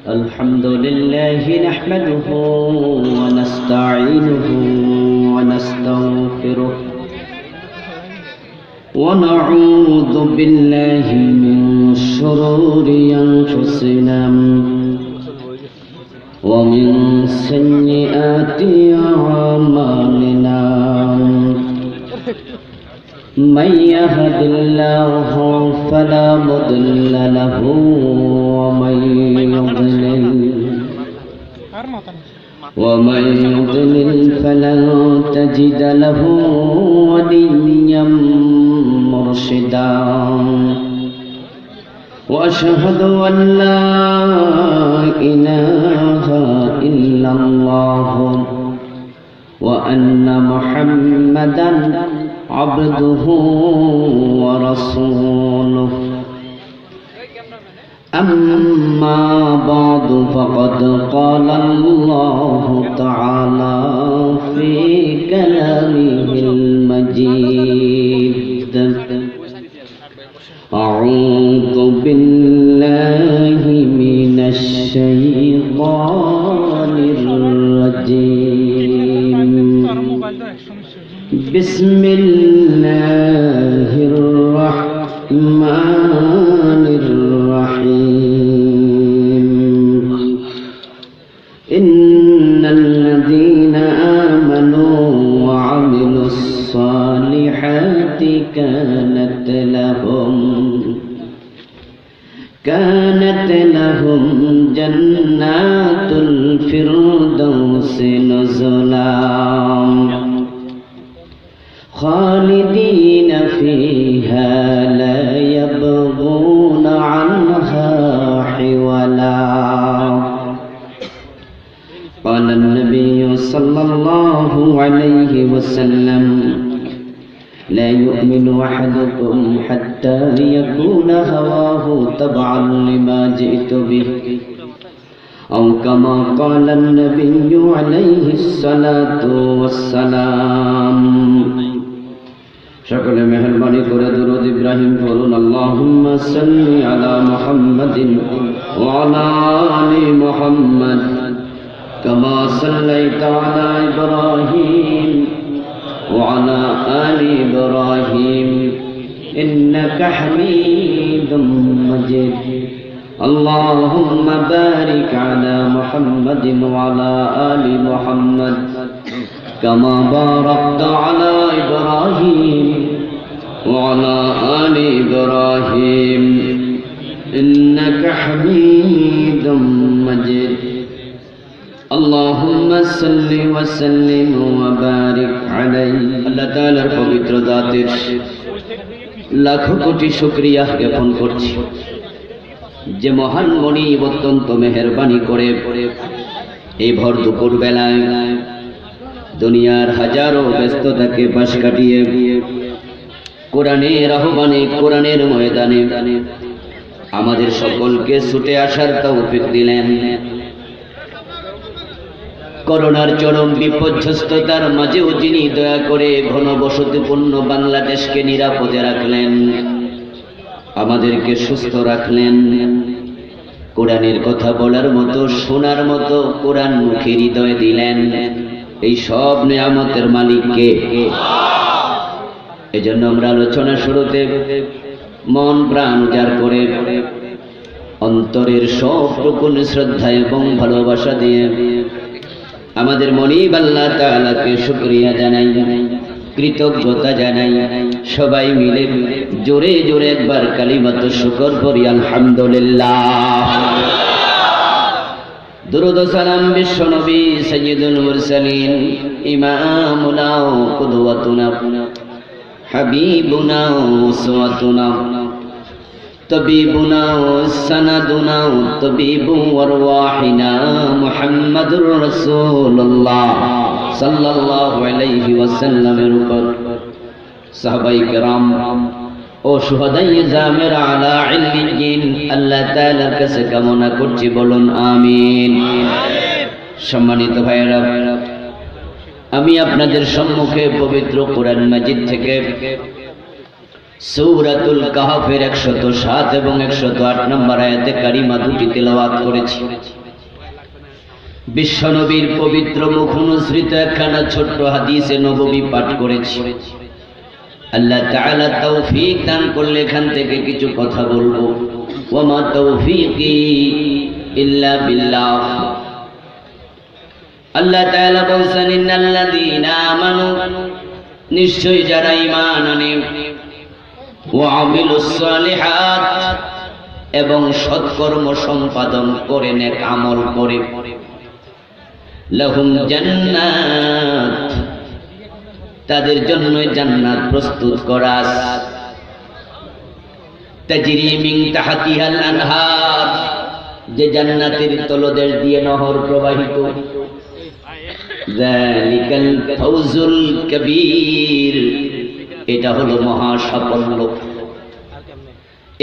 الحمد لله نحمده ونستعينه ونستغفره ونعوذ بالله من شرور أنفسنا ومن سيئات أعمالنا من يهد الله فلا مضل له ومن يضلل فلن تجد له وليا مرشدا وأشهد أن لا إله إلا الله وأن محمدا عبده ورسوله أما بعد فقد قال الله تعالى في كلامه المجيد أعوذ بالله من الشيطان الرجيم بسم الله الرحمن الرحيم إن الذين آمنوا وعملوا الصالحات كانت لهم جنات الفردوس نزلا خالدين فيها لا يبغون عنها حولا قال النبي صلى الله عليه وسلم لا يؤمن أحدكم حتى يكون هواه تبعا لما جئت به أو كما قال النبي عليه الصلاة والسلام সকলে মেহেরবানি করে দুরূদ ইব্রাহিম পড়ুন আল্লাহুম্মা সাল্লি আলা মুহাম্মাদিন ওয়া আলা আলি মুহাম্মাদ কামা সাল্লাইতা আলা ইব্রাহিম ওয়া আলা আলি ইব্রাহিম ইন্নাকা হামিদুম মাজিদ আল্লাহুম্মা বারিক আলা মুহাম্মাদিন ওয়া আলা আলি মুহাম্মাদ كما باركت على إبراهيم وعلى آل إبراهيم إنك حميد مجيد اللهم صل وسلم وبارك عليه আল্লাহ তাআলার পবিত্র জাতের লাখো কোটি শুকরিয়া জ্ঞাপন করছি যে মহান মনিব অত্যন্ত মেহেরবানি করে এই ভর দুপুর বেলায় দুনিয়ার হাজারো ব্যস্ততাকে পাশ কাটিয়ে কোরআনের আহ্বানে কোরআনের ময়দানে আমাদের সকলকে ছুটে আসার তৌফিক দিলেন। করোনার চরম বিপর্যস্ততার মাঝেও যিনি দয়া করে ঘনবসতিপূর্ণ বাংলাদেশকে নিরাপদে রাখলেন, আমাদেরকে সুস্থ রাখলেন, কোরআনের কথা বলার মতো শোনার মতো কোরআন মুখে হৃদয় দিলেন, এই সব নিয়ামতের মালিক কে? এজন্য আমরা আলোচনা শুরুতে মন প্রাণ উজাড় করে অন্তরের সবটুকু শ্রদ্ধা এবং ভালোবাসা দিয়ে আমাদের মনিব আল্লাহ তাআলাকে শুকরিয়া জানাই, কৃতজ্ঞতা জানাই। সবাই মিলে জোরে জোরে একবার কালিমাত শুকর পড়ি আলহামদুলিল্লাহ। দুরূদ ও সালাম বিশ্ব নবী সাইয়্যিদুল মুরসালিন ইমামুনা কুদওয়াতুনা হাবিবুনা উসওয়াতুনা তাবিবুনা সানাদুনা তাবিবু আরওয়াহিনা মুহাম্মাদুর রাসূলুল্লাহ সাল্লাল্লাহু আলাইহি ওয়াসাল্লামের উপর সাহাবায়ে কেরাম ও শুহাদায়ে জামের আলা ইল্লিয়িন আল্লাহ তাআলার কাছে কামনা করছি, বলুন আমিন। সম্মানিত ভাইরা, আমি আপনাদের সম্মুখে পবিত্র কোরআন মাজিদ থেকে সূরাতুল কাহফের 107 এবং 108 নম্বর আয়াতে কারিমা দুটি তেলাওয়াত করেছি। বিশ্বনবীর পবিত্র মুখ অনুসৃত একখানা ছোট্ট হাদিসে নববী পাঠ করেছি। আল্লাহ তাআলা তৌফিক দান করলে এখান থেকে কিছু কথা বলবো। ওয়া মা তৌফিকি ইল্লা বিল্লাহ। আল্লাহ তাআলা বলেন, ইন্নাল্লাযীনা আমানু, নিশ্চয়ই যারা ঈমান আনে, ওয়া আমিলুস সালিহাত, এবং সৎকর্ম সম্পাদন করে, নেক আমল করে, লাহুম জান্নাত, তাদের জন্য জান্নাত প্রস্তুত করা আছে। তাজরি মিন তাহতিহাল আনহার, যে জান্নাতের তলদেশ দিয়ে নহর প্রবাহিত। যালিকাল ফাউজুল কবীর, এটা হলো মহা সাফল্য।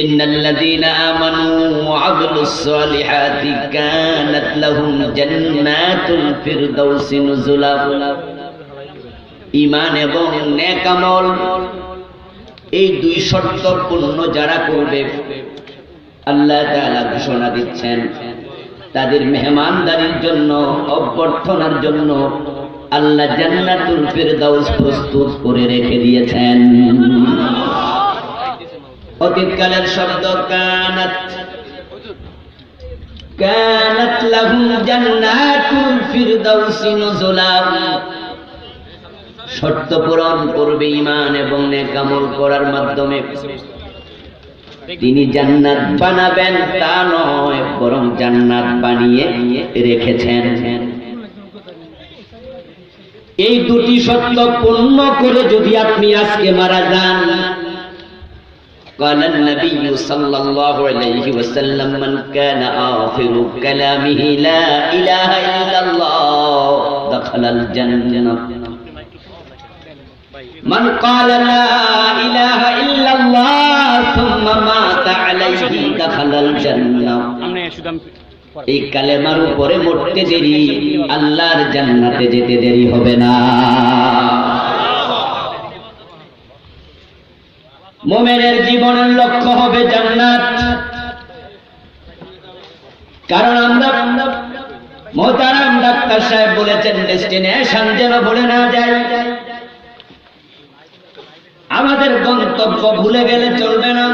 ইন্নাল্লাযীনা আমানু ওয়া আমিলুস সালিহাতি কানাত লাহুম জান্নাতুল ফিরদাউসি নুজুলা। ঈমান এবং নেক আমল, এই দুই শর্ত পূর্ণ যারা করবে, আল্লাহ তাআলা ঘোষণা দিচ্ছেন তাদের মেহমানদারির জন্য, অভ্যর্থনার জন্য আল্লাহ জান্নাতুল ফিরদাউস প্রস্তুত করে রেখে দিয়েছেন। অতীতকালের শব্দ কানাত, কানাত লাহুম জান্নাতুল ফিরদাউসি নুজুলা। শর্ত পূরণ করবে ঈমান এবং নেক আমল করার মাধ্যমে তিনি জান্নাত বানাবেন তা নয়, বরং জান্নাত বানিয়ে রেখেছেন। এই দুটি শর্ত পূর্ণ করে যদি আপনি আজকে মারা যান, قال النبي صلى الله عليه وسلم من كان آخر كلامه لا إله إلا الله دخل الجنة من قال لا إله إلا الله ثم مات عليه دخل الجنة। এই কালেমার উপরে মরতে দেরি, আল্লাহর জান্নাতে যেতে দেরি হবে না। মুমিনের জীবনের লক্ষ্য হবে জান্নাত। কারণ আমরা মোহতারাম ডাক্তার সাহেব বলেছেন, ডেস্টিনেশন যেন ভুলে না যায়। আমাদের গন্তব্য ভুলে গেলে চলবে না।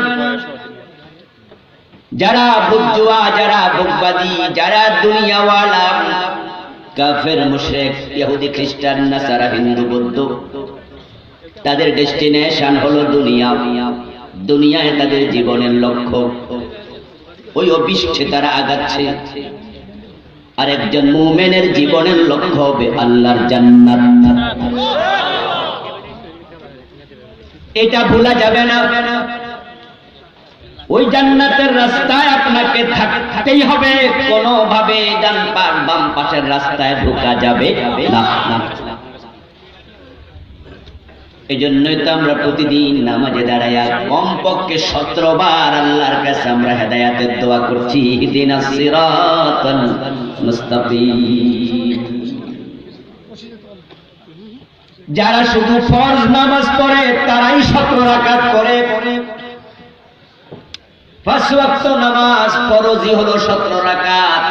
যারা বুজুয়া, যারা ভোগবাদী, যারা দুনিয়াওয়ালা, কাফের, মুশরিক, ইহুদি, খ্রিস্টান, নাসারা, হিন্দু, বৌদ্ধ, তাদের ডেস্টিনেশন হলো দুনিয়া। দুনিয়ায় তাদের জীবনের লক্ষ্য, ওই অভিষ্টে তারা আগাচ্ছে। আর একজন মুমিনের জীবনের লক্ষ্য হবে আল্লাহর জান্নাত। এটা ভোলা যাবে না। ওই জান্নাতের রাস্তায় আপনাকে থাকতেই হবে, কোনোভাবে ডান পাশ বাম পাশের রাস্তায় ঢোকা যাবে না। এই জন্যই তো আমরা প্রতিদিন নামাজে দাঁড়াইয়া কমপক্ষে 17 বার আল্লাহর কাছে আমরা হেদায়েতের দোয়া করছি, ইহদিনাস সিরাতাল মুস্তাকিম। যারা শুধু ফরজ নামাজ পড়ে তারাই 17 রাকাত করে। 5 ওয়াক্ত নামাজ ফরজই হলো 17 রাকাত।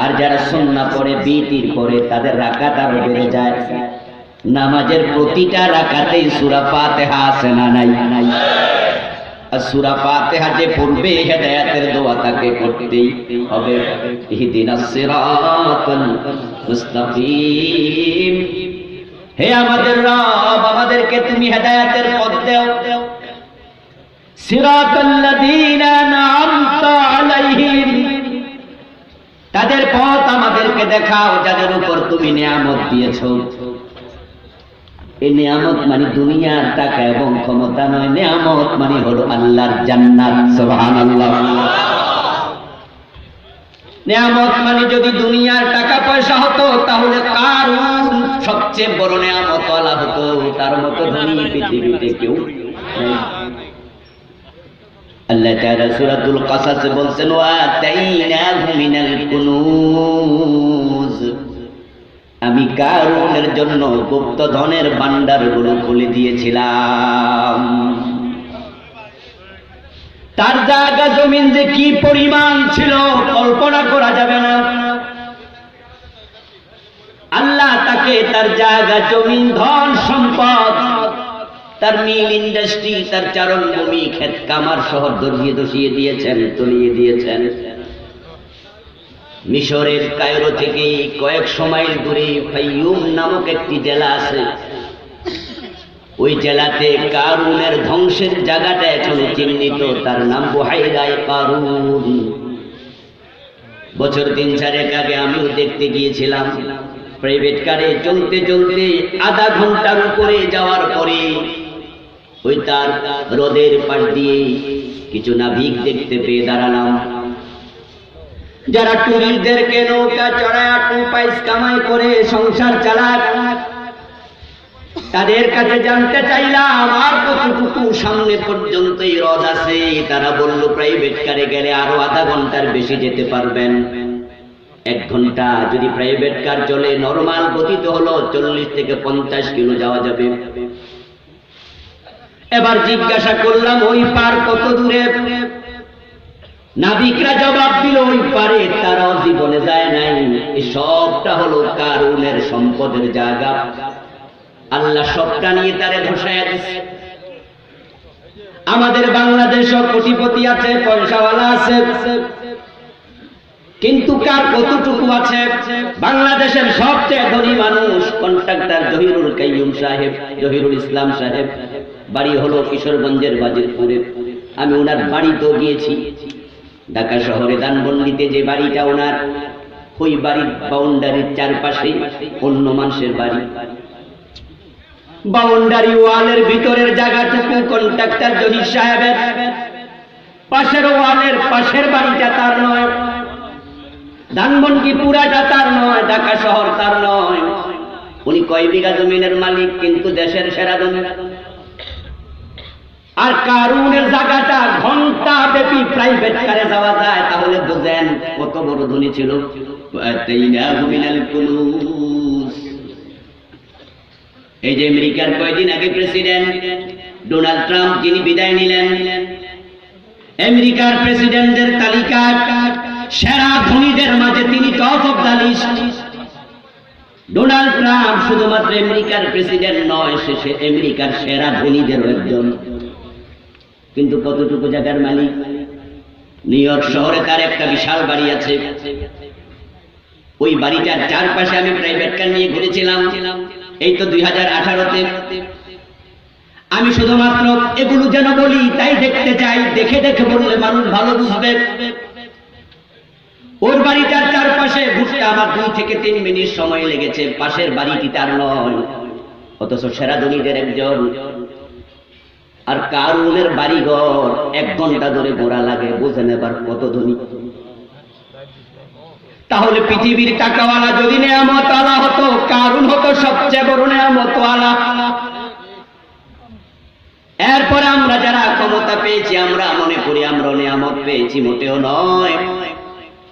আর যারা সুন্নাহ পড়ে, বিতির পড়ে, তাদের রাকাত আরো বেড়ে যায়। নামাজের প্রতিটা রাকাতেই সূরা ফাতিহা আছে না নাই? আর সূরা ফাতিহা যে পড়বে, হেদায়েতের দোয়া তাকে করতেই হবে। ইহদিনাস সিরাতাল মুস্তাকিম। হে আমাদের রব, আমাদেরকে তুমি হেদায়েতের পথ দাও। সিরাতাল্লাযীনা আন'আমতা আলাইহিম, তাদের পথ আমাদেরকে দেখাও যাদের উপর তুমি নিয়ামত দিয়েছো। এই নিয়ামত মানে দুনিয়ার টাকা এবং ক্ষমতা নয়, নিয়ামত মানে হলো আল্লাহর জান্নাত। সুবহানাল্লাহ। নিয়ামত মানে যদি দুনিয়ার টাকা পয়সা হতো তাহলে কারুন সবচেয়ে বড় নিয়ামত ওয়ালা হতো, তার মতো ধনী পৃথিবীতে কেউ নেই। আল্লাহ তাআলা সূরাতুল কাসাসে বলছেন, ওয়া আতাইনাহু মিনাল কুনুজ, আমি কারুনের জন্য গুপ্ত ধনের ভান্ডারগুলো খুলে দিয়েছিলাম। তার জায়গা জমিন যে কি পরিমাণ ছিল কল্পনা করা যাবে না। আল্লাহ তাকে তার জায়গা জমিন ধন সম্পদ, তার মিল ইন্ডাস্ট্রি, তার চারণভূমি, ক্ষেত কামার শহর ধরিয়ে দিয়েছেন, তলিয়ে দিয়েছেন। মিশরের কায়রো থেকে কয়েকশো মাইল দূরে ফাইয়ুম নামক একটি জেলা আছে। ওই জেলাতে কারুনের ধ্বংসের জায়গাটা এখনো চিহ্নিত, তার নাম বুহাইরায়ে কারুন। বছর 3-4 আগে আমিও দেখতে গিয়েছিলাম। প্রাইভেট কারে চলতে চলতে আধা ঘন্টার উপরে যাওয়ার পরে ওই তার হ্রদের পাশ দিয়ে কিছু নাবিক দেখতে পেয়ে দাঁড়ালাম, যারা টুরিস্টদেরকে নৌকা চড়ায় 2 পয়সা কামাই করে সংসার চালায়। তাদের কাছে জানতে চাইলাম আর কতটুকু সামনে পর্যন্ত এই হ্রদ আছে। তারা বলল প্রাইভেট কারে গেলে আরো আধা ঘন্টার বেশি যেতে পারবেন। 1 ঘন্টা যদি প্রাইভেট কার চলে, নরমাল গতিতে হলো 40 থেকে 50 কিলো যাওয়া যাবে। এবার জিজ্ঞাসা করলাম ওই পার কত দূরে? নাবিকরা জবাব দিল ওই পারে তারাও জীবনে যায় নাই। এই সবটা হলো কারুনের সম্পদের জায়গা। আল্লাহ সবটা নিয়ে তারে ধসায়া দিছে। আমাদের বাংলাদেশও কোটিপতি আছে, পয়সাওয়ালা আছে, কিন্তু কার কতটুকু আছে? বাংলাদেশের সবচেয়ে ধনী মানুষ কন্ট্রাক্টর জহিরুল কাইয়ুম সাহেব, জহিরুল ইসলাম সাহেব, বাড়ি হলো কিশোরগঞ্জের বাজিরপুরে। আমি ওনার বাড়িতেও গিয়েছি। ঢাকা শহরে ধানমন্ডিতে যে বাড়িটা ওনার, ওই বাড়ির বাউন্ডারির চারপাশে অন্য মানুষের বাড়ি। বাউন্ডারি ওয়ালের ভিতরের জায়গাটুকু কন্ট্রাক্টর জহির সাহেবের, পাশের ওয়ালের পাশের বাড়িটা তার নয়, ধানমন্ডি পুরাটা তার নয়, ঢাকা শহর তার নয়। উনি কয় বিঘা জমিনের মালিক, কিন্তু দেশের সেরা ধনী। আর কারুনের জায়গাটা ঘন্টা ব্যাপী প্রাইভেট কারে যাওয়া যায়, তাহলে বুঝেন কত বড় ধনী ছিল। এই যে আমেরিকার কয়েকদিন আগে প্রেসিডেন্ট ডোনাল্ড ট্রাম্প যিনি বিদায় নিলেন, আমেরিকার প্রেসিডেন্টদের তালিকা সেরা ধনীদের মাঝে তিনি top of the list. Donald Trump শুধুমাত্র আমেরিকার প্রেসিডেন্ট নয়, সে আমেরিকার সেরা ধনীদের একজন। কিন্তু কতটুকু জায়গার মালিক? নিউ ইয়র্ক শহরে তার একটা বিশাল বাড়ি আছে। ওই বাড়িটার চারপাশে আমি প্রাইভেট কার নিয়ে ঘুরেছিলাম, এই তো 2018-তে। আমি শুধুমাত্র এগুলো যেন বলি তাই দেখতে চাই, দেখে দেখে বললে মানুষ ভালো বুঝবে। ওর বাড়িটার চারপাশে ঘুরতে আমার 2 থেকে 3 মিনিট সময় লেগেছে। পাশের বাড়িটি তার নয়, অথচ সেরা ধনীদের একজন। আর কারুনের বাড়িঘর 1 ঘন্টা ধরে ঘোরা লাগে, বুঝেন এবার কত ধনী। তাহলে পৃথিবীর টাকাওয়ালা যদি নেয়ামতওয়ালা হতো, কারুন হতো সবচেয়ে বড় নেয়ামতওয়ালা। এরপরে আমরা যারা ক্ষমতা পেয়েছি আমরা মনে করি আমরা নেয়ামত পেয়েছি, মোটেও নয়।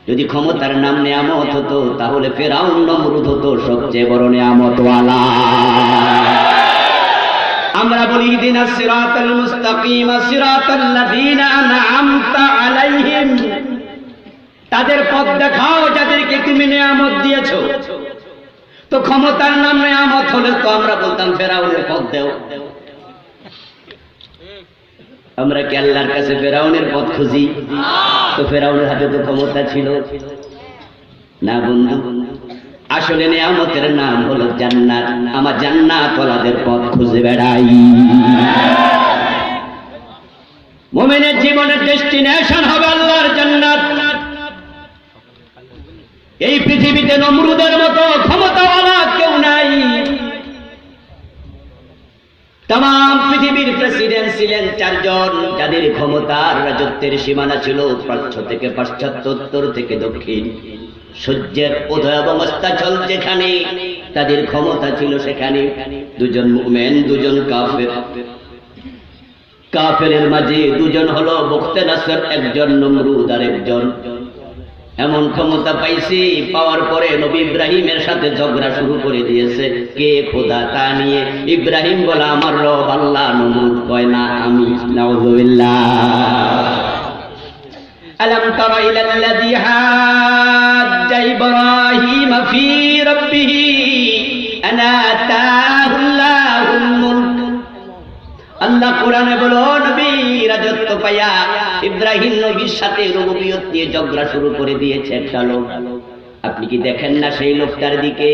যদি ক্ষমতার নাম নেয়ামত হতো তাহলে ফেরাউন নমরুদ হতো সবচেয়ে বড় নেয়ামতওয়ালা। আমরা বলি ইহদিনাস সিরাতাল মুস্তাকিম সিরাতাল্লাযীনা আন'আমতা আলাইহিম, তাদের পথ দেখাও যাদেরকে তুমি নেয়ামত দিয়েছো। তো ক্ষমতার নাম নেয়ামত হলে তো আমরা বলতাম ফেরাউনের পথ দাও। আমরা কি আল্লাহর কাছে ফেরাউনের পথ খুঁজি? তো ফেরাউনের হাতে তো ক্ষমতা ছিল না বন্ধু। আসলে নেয়ামতের নাম হলো জান্নাত। আমার জান্নাতওয়ালাদের পথ খুঁজে বেড়াই। মুমিনের জীবনের ডেস্টিনেশন হবে আল্লাহর জান্নাত। এই পৃথিবীতে নমরুদের মতো ক্ষমতাওয়ালা কেউ নাই। তাম পৃথিবীর প্রেসিডেন্ট ছিলেন 4 জন, যাদের ক্ষমতার রাজত্বের সীমানা ছিল প্রাচ্য থেকে পাশ্চাত্য, উত্তর থেকে দক্ষিণ। সূর্যের উদয় এবং অস্তাচল যেখানে তাদের ক্ষমতা ছিল সেখানে। 2 জন মুমিন, 2 জন কাফের। কাফেরের মাঝে 2 জন হলো বখতে নাসর, একজন নমরুদ আর একজন এমন ক্ষমতা পাইছি, পাওয়ার পরে নবী ইব্রাহিমের সাথে ঝগড়া শুরু করে দিয়েছে, কে খোদা তা নিয়ে। ইব্রাহিম বলে আমার রব আল্লাহ, নমরুদ কয় না আমি। নাউযুবিল্লাহ। আলাম তারা ইলাল্লাযী হাজ্জা ইব্রাহিম ফি রাব্বিহি আনা আতাহুল্লাহুল মুলক। আল্লাহ কোরআনে বলো, নবী রাজত্ব পাইয়া ইব্রাহিম নবীর সাথে রুবুবিয়ত নিয়ে ঝগড়া শুরু করে দিয়েছে একটা লোক। আপনি কি দেখেন না সেই লোকটার দিকে?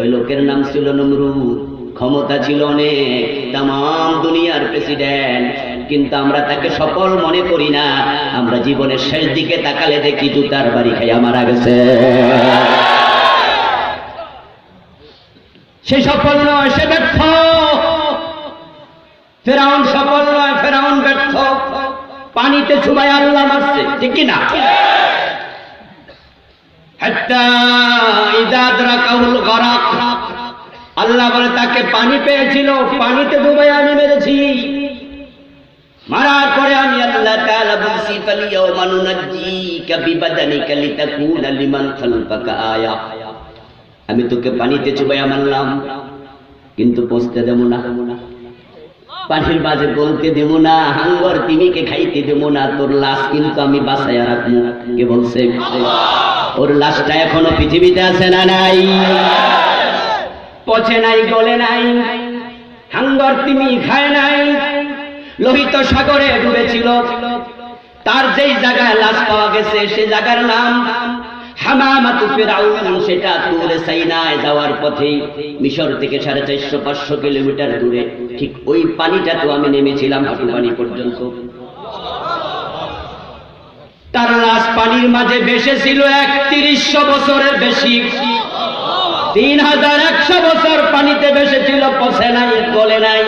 ওই লোকের নাম ছিল নমরুদ। ক্ষমতা ছিল অনেক, তাম দুনিয়ার প্রেসিডেন্ট, কিন্তু আমরা তাকে সফল মনে করি না। আমরা জীবনের শেষ দিকে তাকালে দেখি জুতার বাড়ি খাইয়া মারা গেছে। সে সফল নয়, সে ব্যর্থ। ফেরাউন সফল নয়, ফেরাউন ব্যর্থ। পানিতে ছুবাই আল্লাহ মারছে, ঠিক কি না? হাত্তা ইযা আদরাকাহুল গরাক, আল্লাহ বলে তাকে পানি পেয়েছিল, পানিতে ডুবাই আমি মেরেছি। মারার পরে আমি আল্লাহ তাআলা বলছি ফালিয়াউমা নুনাজ্জিকা বিবাদানিকা লিতাকুনা লিমান খালফাকা আয়া। আমি তোকে পানিতে চুবাইয়া মারলাম, কিন্তু পৌঁছতে দেব না, পানির মাঝে বলতে দেব না, হাঙ্গর তিমিকে খাইতে দেব না, তোর লাশ কিন্তু আমি বাঁচাইয়া রাখবো। কে বলছে? ওর লাশটা এখনো পৃথিবীতে আছে না নাই? পচে নাই, গলে নাই, হাঙ্গর তিমি খায় নাই, লোহিত সাগরে ডুবেছিল। তার যেই জায়গায় লাশ পাওয়া গেছে সে জায়গার নাম হামামাতু ফিরাউন। সেটা তুরে সাইনায় যাওয়ার পথে, মিশর থেকে 450-500 কিলোমিটার দূরে। ঠিক ওই পানিটা তো আমি নেমেছিলাম হাঁটু পানি পর্যন্ত। তার লাশ পানির মাঝে ভেসে ছিল 3100 বছরের বেশি। 3100 বছর পানিতে ভেসেছিল, পচে নাই, গলে নাই,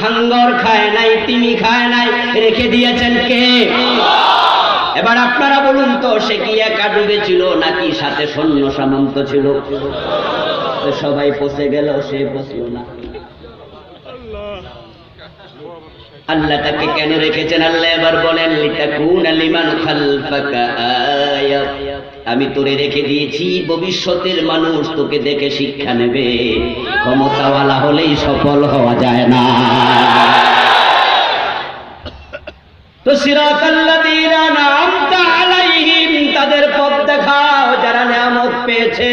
হাঙ্গর খায় নাই, তিমি খায় নাই, রেখে দিয়েছেন কে? এবার আপনারা বলুন তো, সে কি একা ডুবেছিল নাকি সাথে সৈন্য সামন্ত ছিল? সবাই পচে গেল, সে পচল না। আল্লাহ তাকে কেন রেখেছেন? আল্লাহ এবার বলেন লিতাকুনা লিমান খালফাকা আয়া। আমি তোরে রেখে দিয়েছি, ভবিষ্যতের মানুষ তোকে দেখে শিক্ষা নেবে। ক্ষমতাওয়ালা হলেই সফল হওয়া যায় না। তো সিরাতাল্লাযীনা আন'আমতা আলাইহিম, তাদের পথ দেখাও যারা নিয়ামত পেয়েছে।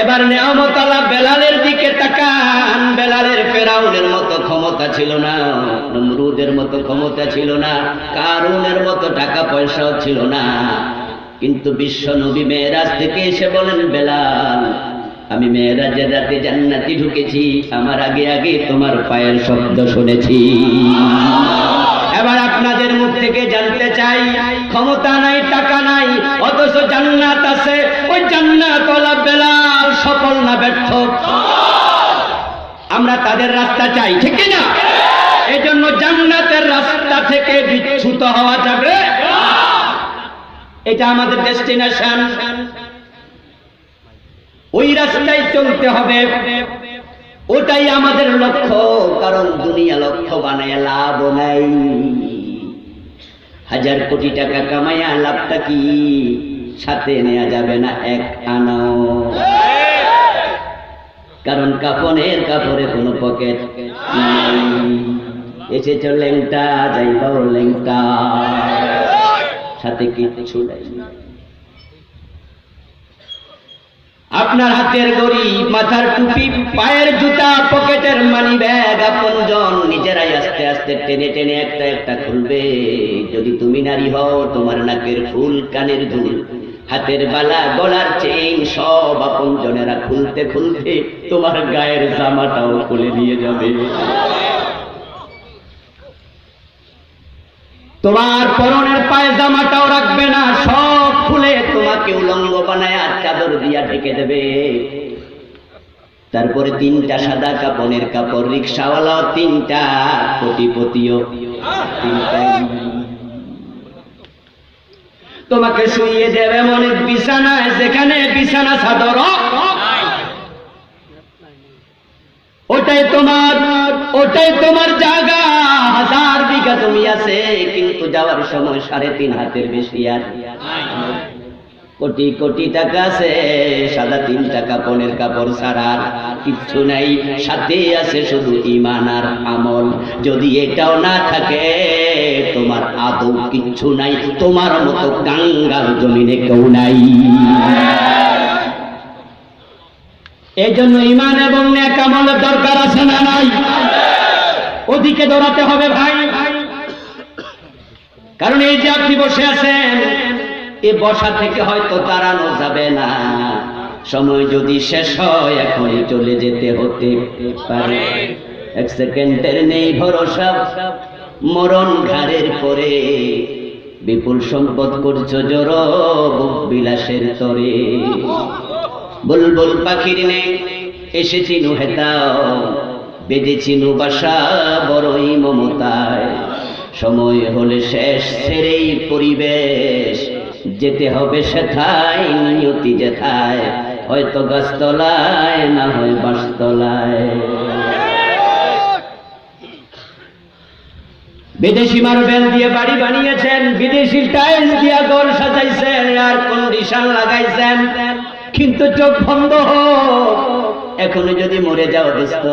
এবার নিয়ামত আলা বেলালের দিকে তাকান। বেলালের ফেরাউনের মতো ক্ষমতা ছিল না, নমরুদের মতো ক্ষমতা ছিল না, কারুনের মতো টাকা পয়সাও ছিল না, কিন্তু বিশ্ব নবী মেরাজ থেকে এসে বলেন, বেলাল আমি মেরাজের রাতে জান্নাতে ঢুকেছি, আমার আগে আগে তোমার পায়ের শব্দ শুনেছি। এবার আপনাদের মুখ থেকে জানতে চাই, ক্ষমতা নাই, টাকা নাই, অথচ জান্নাত আছে। ওই জান্নাতওয়ালা বেলাল সফল না ব্যর্থ? আমরা তাদের রাস্তা চাই, ঠিক না? এই জন্য জান্নাতের রাস্তা থেকে বিচ্যুত হওয়া যাবে, এটা আমাদের ডেস্টিনেশন। ওই রাস্তায় চলতে হবে, ওটাই আমাদের লক্ষ্য। কারণ দুনিয়া লক্ষ্য বানায় লাভ নাই। 1000 কোটি টাকা কামাইয়া লাভটা কি? সাথে নেওয়া যাবে না এক আনাও। কারণ কাপড়ে কোনো পকেট নাই। এসেছো লেংটা, যাইবাও লেংটা, সাথে কিচ্ছু নাই। আপনার হাতের ঘড়ি, মাথার টুপি, পায়ের জুতা, পকেটের মানি ব্যাগ, আপনজন নিজেরাই আস্তে আস্তে টেনে টেনে একটা একটা খুলবে। যদি তুমি নারী হও, তোমার নাকের ফুল, কানের দুল, হাতের বালা, গলার চেইন সব আপনজনেরা খুলতে খুলতে তোমার গায়ের জামাটাও খুলে দিয়ে যাবে। তোমার পরনের পায়জামাটাও রাখবে না, সব খুলে তোমাকে উলঙ্গ বানায় আর চাদর দিয়া ঢেকে দেবে। তারপরে 3টা সাদা কাপড়ের কাপড়, রিকশাওয়ালা 3টা, কোটিপতিও 3টা। তোমাকে শুইয়ে দেবে এমন বিছানায় যেখানে বিছানা চাদর ওটাই তোমার জায়গা। 1000 বিঘা বিঘা জমি আছে, কিন্তু যাওয়ার সময় 3.5 হাতের বেশি আর কোটি কোটি টাকা আছে, সাদা 3 টাকা পনের কাপড় ছাড়া আর কিচ্ছু নাই, সাথে আছে শুধু ঈমান আর আমল। যদি এটাও না থাকে তোমার আদৌ কিচ্ছু নাই, তোমার মতো কাঙ্গাল জমিনে কেউ নাই। এই জন্য ঈমান এবং নেক আমলের দরকার আছে না নাই? ওদিকে দৌড়াতে হবে ভাই, কারণ এই যে আপনি বসে আছেন, এই বসা থেকে হয়তো দাঁড়ানো যাবে না, সময় যদি শেষ হয় এখনই চলে যেতে হতে পারে। 1 সেকেন্ডের নেই ভরসা, মরণ ঘাড়ের পরে, বিপুল সম্পদ করছো জড় বিলাসের তরে। বুলবুল পাখির নেই এসেছি নুহেতাও, বেঁধেছি বাসা বড়ই মমতায়, সময় হলে শেষ ছেড়েই পরিবেশ, যেতে হবে সেথায় নিয়তি যেথায়, হয়তো গাছতলায় না হয় বাঁশতলায়। বিদেশি মার্বেল দিয়ে বাড়ি বানিয়েছেন, বিদেশি টাইলস দিয়ে ঘর সাজাইছেন, এয়ার কন্ডিশন লাগাইছেন, কিন্তু চোখ বন্ধ হোক, এখনো যদি মরে যাও দোস্ত,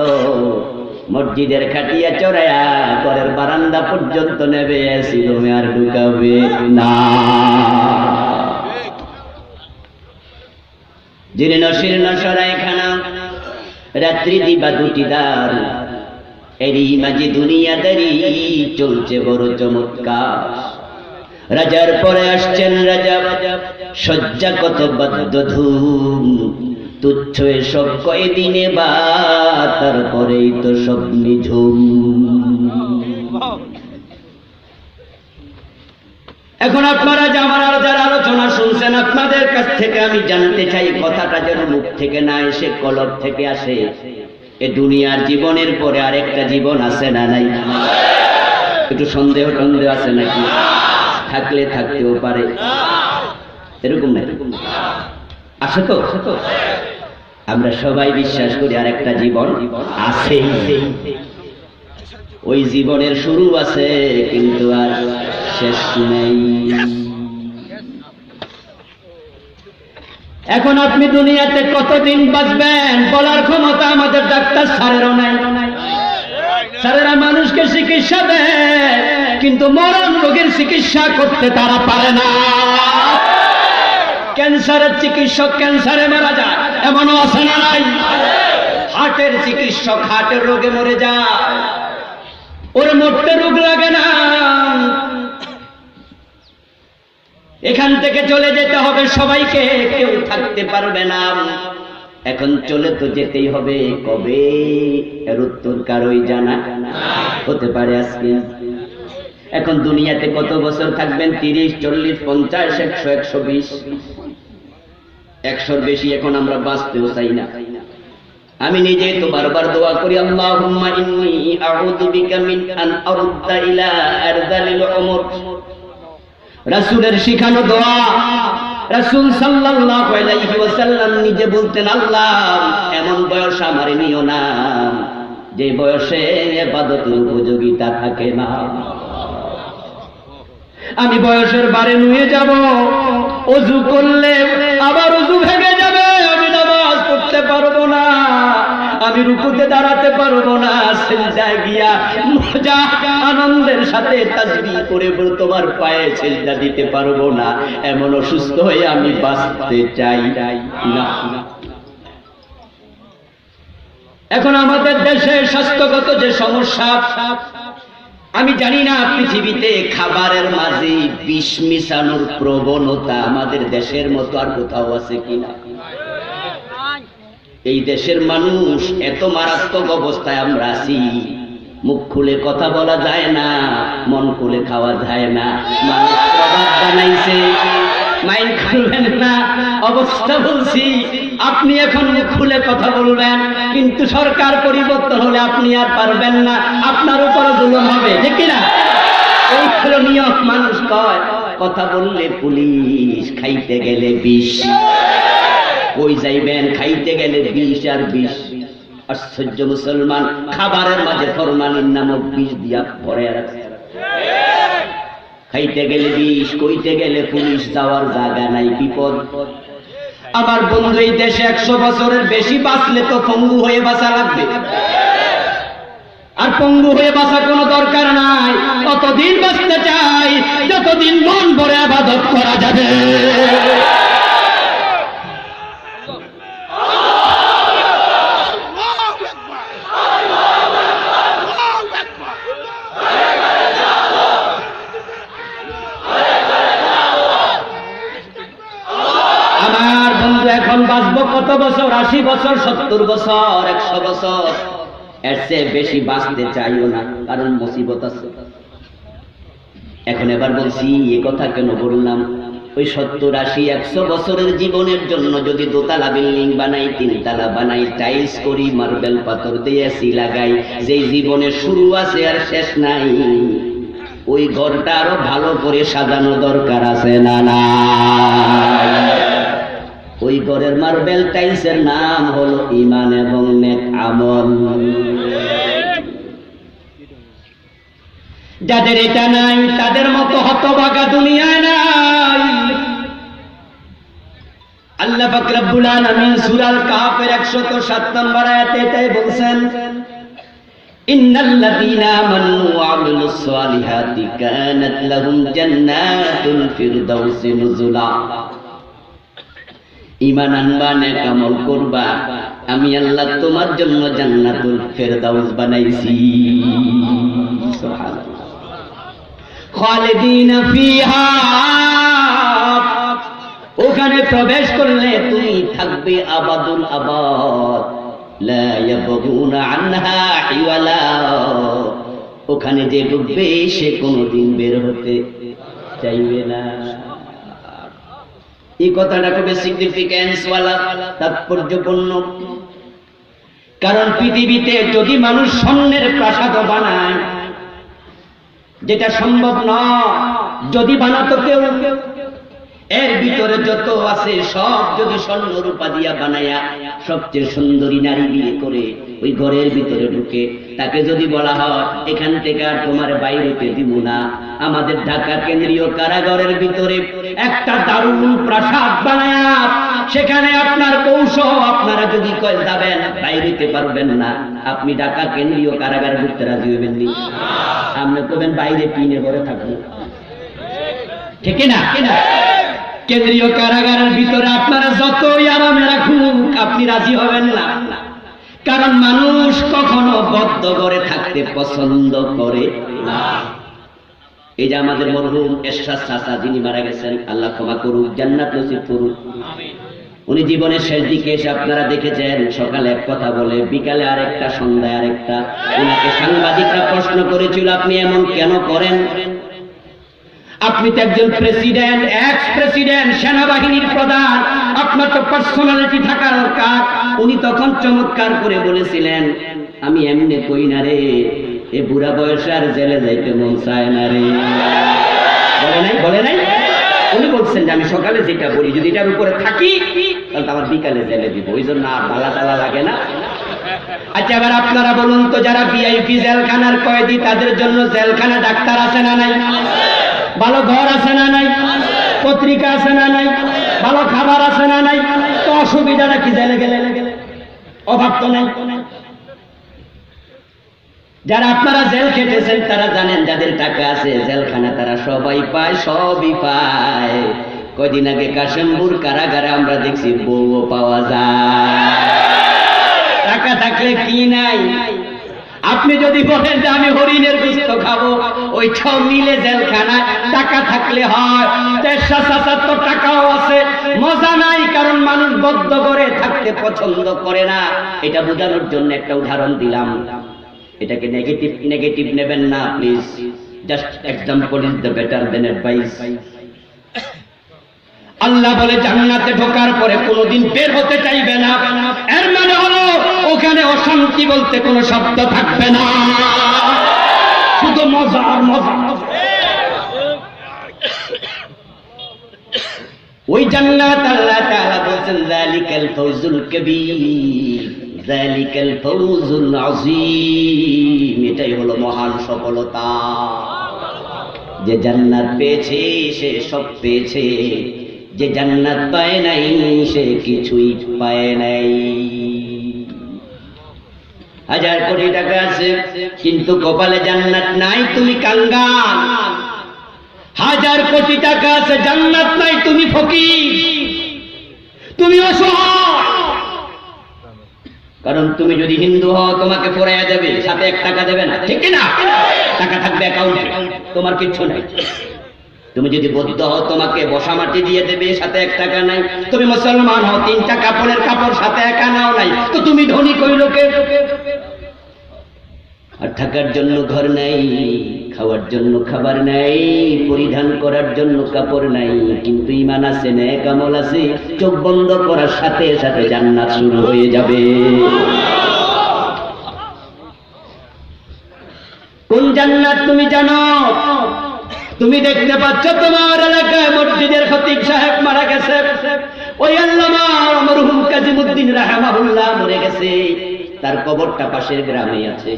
মসজিদের খাটিয়া চড়াইয়া ঘরের বারান্দা পর্যন্ত নেবে, এসি রুমে আর ঢুকাবে না। জীর্ণ শীর্ণ সরাইখানা, রাত্রি দিবা 2টি দ্বার, এরই মাঝে দুনিয়াদারি চলছে বড় চমৎকার। রাজার পরে আসছেন রাজা, শয্যা কত বাদ্য ধুম, তুচ্ছ এসব কয়দিনে বা তারপরেই তো সব নিঝুম। এখন আপনারা যারা আলোচনা শুনছেন, আপনাদের কাছ থেকে আমি জানতে চাই, কথাটা যেন মুখ থেকে না এসে কলব থেকে আসে, এ দুনিয়ার জীবনের পরে আরেকটা জীবন আছে না নাই? একটু সন্দেহ টন্দেহ আছে নাকি? থাকলে থাকতেও পারে, এরকম না আছে তো? আমরা সবাই বিশ্বাস করি আরেকটা জীবন আছে, ওই জীবনের শুরু আছে কিন্তু আর শেষ নেই। এখন আপনি দুনিয়াতে কতদিন বাঁচবেন বলার ক্ষমতা আমাদের ডাক্তার স্যারেরও নাই। স্যারেরা মানুষকে চিকিৎসা দেয়, কিন্তু মরণ রোগের চিকিৎসা করতে তারা পারে না। ক্যান্সারের চিকিৎসক ক্যান্সারে মারা যায়, এমনও আছে না নাই? হার্টের চিকিৎসক হার্টের রোগে মরে যায়, ওর মরতে রোগ লাগে না। এখান থেকে চলে যেতে হবে সবাইকে, কেউ থাকতে পারবে না। এখন চলে তো যেতেই হবে, কবে এর উত্তর কারোই জানা হতে পারে আজকে। এখন দুনিয়াতে কত বছর থাকবেন? 30, 40, 50, 100, 120, 100-র বেশি এখন আমরা বাঁচতেও চাই না। আমি নিজে তো বারবার দোয়া করি, আল্লাহুম্মা ইন্নী আউযু বিকা মিন আন আরুদ্দা ইলা আরযালিল উমর। রাসূলের শিখানো দোয়া, রাসূল সাল্লাল্লাহু আলাইহি ওয়াসাল্লাম নিজে বলতেন, আল্লাহ এমন বয়স আমারে নিও না যে বয়সে ইবাদতের উপযোগিতা থাকে না। আমি বয়সের বারে নুয়ে যাব, ওযু করলে আবার ওযু ভেঙে যাবে, আমি নামাজ পড়তে পারবো না, আমি রুকুতে দাঁড়াতে পারবো না, সিজদায় গিয়া মজা আনন্দের সাথে তাসবিহ করে তোমার পায়ে সিজদা দিতে পারবো না। এমন অসুস্থ হয়ে আমি বাঁচতে চাই না। এখন আমাদের দেশে স্বাস্থ্যগত যে সমস্যা, আমি জানি না পৃথিবীতে খাবারের মাঝে বিষ মিশানোর প্রবণতা আমাদের দেশের মতো আর কোথাও আছে কিনা। এই দেশের মানুষ এত মারাত্মক অবস্থায় আমরা আছি, মুখ খুলে কথা বলা যায় না, মন খুলে খাওয়া যায় না। মানুষ প্রভাব বানাইছে, মাইন্ড করবেন না, অবস্থা বলছি। আপনি এখন মুখ খুলে কথা বলবেন, কিন্তু সরকার পরিবর্তন হলে আপনি আর পারবেন না, আপনার উপর জুলুম হবে, ঠিক না? এই হলো নিয়ম। মানুষ কয় কথা বললে পুলিশ, খাইতে গেলে বিষ। ওই যাইবেন খাইতে গেলে বিষ আর বিষ। আশ্চর্য, মুসলমান খাবারের মাঝে ফরমালিন নামক বিষ দিয়া ভরে রাখে। খাইতে গেলে বিষ, কইতে গেলে পুলিশ, যাওয়ার জায়গা নাই, বিপদ। আমার বন্ধু, এই দেশে 100 বছরের বেশি বাঁচলে তো পঙ্গু হয়ে বাঁচা লাগবে, আর পঙ্গু হয়ে বাঁচা কোনো দরকার নাই। ততদিন বাঁচতে চাই যতদিন মন ভরে ইবাদত করা যাবে। আমার বন্ধু, এখন বাঁচবো কত বছর? 80 বছর, 70 বছর, 100 বছর। এর চেয়ে বেশি বাঁচতে চাইও না, কারণ মুসিবত আছে। এখন এবার বলছি, এ কথা কেন বললাম? ওই 70, 80, 100 বছরের জীবনের জন্য যদি 2 তলা বিল্ডিং বানাই, 3 তলা বানাই, টাইলস করি, মার্বেল পাথর দিয়ে এসি লাগাই, যেই জীবনের শুরু আছে আর শেষ নাই, ওই ঘরটা আরো ভালো করে সাজানো দরকার আছে না? না, ওই ঘরের মার্বেল টাইলসের নাম হলো ঈমান এবং নেক আমল। যাদের এটা নাই তাদের মতো হতভাগা দুনিয়ায় নাই। আল্লাহ পাক রব্বুল আলামিন সূরা আল কাহফের 107 নম্বর আয়াতে এটাই বলছেন, ইন্নাল্লাযীনা আমানু ওয়া আমিলুস সালিহাতি কানাত লাহুম জান্নাতুল ফিরদাউসি নুজুলা। ঈমান আনবা, নেক আমল করবা, আমি আল্লাহ তোমার জন্য জান্নাতুল ফিরদাউস বানাইছি। সুবহানাল্লাহ। খালিদিনা ফিহা, ওখানে প্রবেশ করলে তুমি থাকবে আবাদুল আবাদ, লা ইয়াবগুনা আনহা হিওয়ালা। ওখানে যে ঢুকবে সে কোনোদিন বের হতে চাইবে না। এই কথাটা খুব সিগনিফিকেন্স ওয়ালা, তাৎপর্যপূর্ণ। কারণ পৃথিবীতে যদি মানুষ স্বর্ণের প্রাসাদ বানায়, যেটা সম্ভব নয়, যদি বানাতো কেউ, এর ভিতরে যত আছে সব যদি স্বর্ণ রূপা দিয়া বানায়া সবচেয়ে সুন্দরী নারী বিয়ে করে ওই ঘরের ভিতরে ঢুকে, তাকে যদি বলা হয় এখান থেকে আর তোমার বাইরেতে দিব না, আমাদের ঢাকা কেন্দ্রীয় কারাগারের ভিতরে একটা দারুণ প্রাসাদ বানায়া সেখানে আপনার কৌশল, আপনারা যদি কয় যাবেন বাইরেতে পারবেন না, আপনি ঢাকা কেন্দ্রীয় কারাগারে ঢুকতে রাজি হইবেন নি? আপনি করবেন বাইরে পিনে ঘরে থাকবেন, ঠিক না? কেন্দ্রীয় কারাগারের ভিতরে আপনারা যতই আরামে রাখুন, আপনি রাজি হবেন না। কারণ মানুষ কখনো বদ্ধ করে থাকতে পছন্দ করে না। এই যে আমাদের মরহুম এরশাদ চাচা, যিনি মারা গেছেন, আল্লাহ ক্ষমা করুক, জান্নাত নসিব করুক। উনি জীবনের শেষ দিকে এসে আপনারা দেখেছেন, সকালে এক কথা বলে, বিকালে আরেকটা, সন্ধ্যায় আরেকটা। উনাকে সাংবাদিকরা প্রশ্ন করেছিল, আপনি এমন কেন করেন? আপনি তো একজন প্রেসিডেন্ট, এক্স প্রেসিডেন্ট, সেনাবাহিনীর প্রধান, আপনার তো পার্সোনালিটি থাকা দরকার। উনি তখন চমৎকার করে বলেছিলেন, আমি এমনি কই না রে, এ বুড়া বয়সে আর জেলে যাইতে মন চায় না রে। বলে নাই? উনি বলছেন যে আমি সকালে যেটা বলি, যদি এটার উপরে থাকি তাহলে আমার বিকালে জেলে দিব, ওই জন্য আর তালা টালা লাগে না। আচ্ছা, এবার আপনারা বলুন তো, যারা ভিআইপি জেলখানার কয়েদি, তাদের জন্য জেলখানা ডাক্তার আছে না নাই? ভালো ঘর আছে না নাই? পত্রিকা আছে না নাই? ভালো খাবার আছে না নাই? তো অসুবিধাটা কি জেলে গেলে? অভাব তো নাই। যারা আপনারা জেল খেটেছেন তারা জানেন, যাদের টাকা আছে জেলখানা তারা সবাই পায়, সবই পায়। কয়দিন আগে কাশিমপুর কারাগারে আমরা দেখছি বউও পাওয়া যায়। টাকা থাকলে কি নাই? আপনি যদি বলেন যে আমি হরিণের গোশত খাবো, ওইটাও মিলে জেলখানা। টাকা থাকলে হয়। 73 টাকাও আছে, মজা নাই, কারণ মানুষ বদ্ধ করে থাকতে পছন্দ করে না। এটা বোঝানোর জন্য একটা উদাহরণ দিলাম। এটাকে নেগেটিভ নেবেন না please, just example is the better than advice. আল্লাহ বলে জান্নাতে ঢোকার পরে কোনোদিন বের হতে চাইবে না, এর মানে হলো ওখানে অশান্তি বলতে কোনো শব্দ থাকবে না, শুধু মজা আর মজা। ওই জান্নাত আল্লাহ তাআলা বলেন যালিকাল ফাউজুল কবীর, যালিকাল ফাউজুল আযীম, এটাই হলো মহান সফলতা। যে জান্নাত পেয়েছে সে সব পেয়েছে, যে জান্নাত পায় নাই সে কিছুই পায় নাই। হাজার কোটি টাকা আছে কিন্তু কপালে জান্নাত নাই, তুমি কাঙ্গাল। হাজার কোটি টাকা আছে জান্নাত নাই, তুমি ফকির, তুমি অসহায়। কারণ তুমি যদি হিন্দু হও তোমাকে পড়াইয়া দেবে, সাথে 1 টাকা দেবে না, ঠিক না? টাকা থাকবে অ্যাকাউন্টে, তোমার কিচ্ছু নাই। তুমি যদি বৌদ্ধ হও তোমাকে বসা মাটি দিয়ে দেবে, সাথে 1 টাকা নাই। তুমি মুসলমান হও 3টা কাপড়ের কাপড় সাথে 1 আনাও নাই, তো তুমি ধনী কইল কে? আর থাকার জন্য ঘর নাই, খাওয়ার জন্য খাবার নাই, পরিধান করার জন্য কাপড় নাই, কিন্তু ঈমান আছে, নেক আমল আছে, চোখ বন্ধ করার সাথে সাথে জান্নাত শুরু হয়ে যাবে। কোন জান্নাত তুমি জানো? তুমি দেখতে পাচ্ছ তোমার এলাকায় মসজিদের খতিব সাহেব মারা গেছে, ওই আল্লামা মরহুম কাজীমউদ্দিন রাহমাহুল্লাহ মরে গেছে, তার কবরটা পাশের গ্রামে আছে।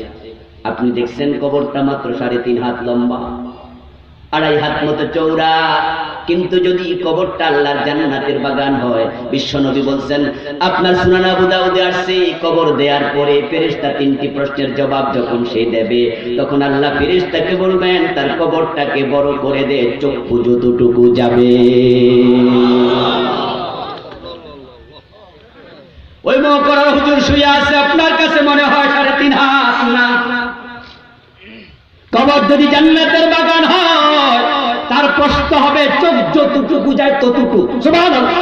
আপনি দেখছেন কবরটা মাত্র 3.5 হাত লম্বা, 2.5 হাত মতো চওড়া, কিন্তু যদি কবরটা আল্লাহর জান্নাতের বাগান হয়, বিশ্বনবী বলছেন, আপনার সুনান আবু দাউদে আসছে, কবর দেওয়ার পরে ফেরেশতা 3টি প্রশ্নের জবাব যখন সে দেবে, তখন আল্লাহ ফেরেশতাকে বলবেন তার কবরটাকে বড় করে দে, চক্ষু যতটুকু যাবে। ওই মকরার হুজুর শুয়ে আছে, আপনার কাছে মনে হয় 3.5 হাত, না, কবর যদি জান্নাতের বাগান হয় তার প্রশ্ন হবে চোখ যতটুকু যায় ততটুকু। সুবহানাল্লাহ।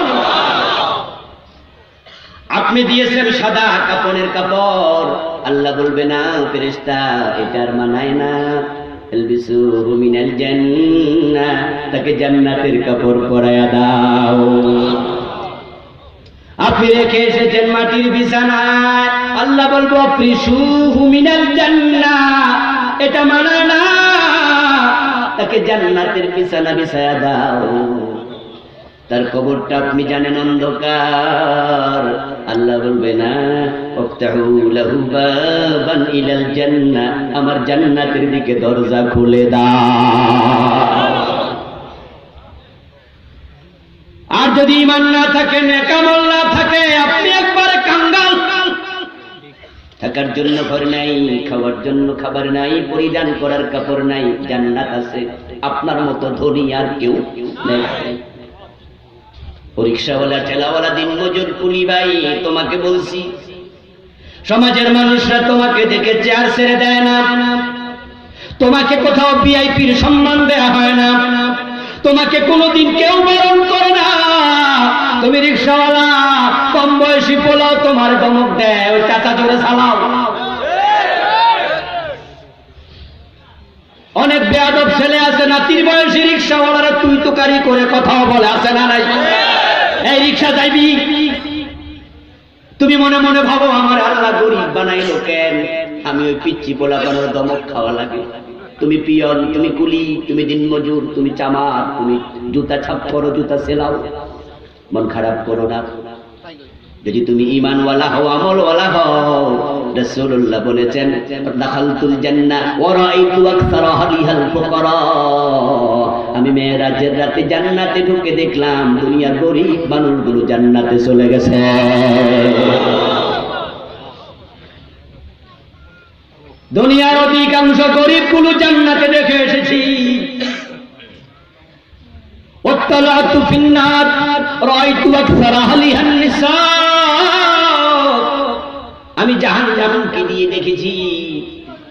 আপনি দিয়েছেন সাদা কাপড়ের কাপড়, আল্লাহ বলবে না ফেরেশতা এটার মানায় না, এলবিসুহু মিনাল জান্নাহ, তাকে জান্নাতের কাপড় পরায়া দাও। আপনি রেখে এসেছেন মাটির বিছানায়, আল্লাহ বলবো ফ্রিশুহু মিনাল জান্নাহ, এটা মানায় না, তাকে জান্নাতের বিছানা বিছায়া দাও। তার কবরটা আপনি জানেন অন্ধকার, আল্লাহ বলবে না ওফতাহু লাহু বাবান ইলাল জান্নাহ, আমার জান্নাতের দিকে দরজা খুলে দাও। আর যদি ঈমান না থাকে, নেক আমল না থাকে, আপনি একবারে কাঙ্গাল। থাকার জন্য ঘর নাই, খাওয়ার জন্য খাবার নাই, পরিধান করার কাপড় নাই, জান্নাত আছে, আপনার মতো ধনী আর কেউ নেই। রিকশাওয়ালা, ঠেলাওয়ালা, দিনমজুর, কুলি ভাই, তোমাকে বলছি, সমাজের মানুষরা তোমাকে দেখে চেয়ার ছেড়ে দেয় না, তোমাকে কোথাও ভিআইপির সম্মান দেয়া হয় না, তোমাকে কোনোদিন কেউ বরণ করে না। তুমি রিকশাওয়ালা, কম বয়সী পোলাও তোমার ধমক দেয়, ওই চাচা জোরে চালাও। অনেক বেয়াদব ছেলে আছে, নাতির বয়সী রিকশাওয়ালারা তুই তুকারি করে কথাও বলে, আছে না নাই? এই রিকশা যাইবি, তুমি মনে মনে ভাবো আমার আল্লাহ গরিব বানাইলো কেন, আমি ওই পিচ্চি পোলাপানোর ধমক খাওয়া লাগে। তুমি পিয়ন, তুমি কুলি, তুমি দিনমজুর, তুমি চামার, তুমি জুতা ছাপ করো, জুতা সেলাও, মন খারাপ করো না। যদি তুমি ঈমানওয়ালা হও, আমলওয়ালা হও, রাসূলুল্লাহ বলেছেন দাখালতুল জান্নাহ ওয়া রাআইতু আকসারা আহলিহাল ফুকারা, আমি মেরাজের রাতে জান্নাতে ঢুকে দেখলাম দুনিয়ার গরিব মানুষগুলো জান্নাতে চলে গেছে। দুনিয়ার অধিকাংশ গরিবগুলো জান্নাতে দেখে এসেছি। ওয়াত্তালাতু ফিন্নার রাআইতু আকসারা আহলিহান নিসা, আমি জাহান্নামকে দিয়ে দেখেছি,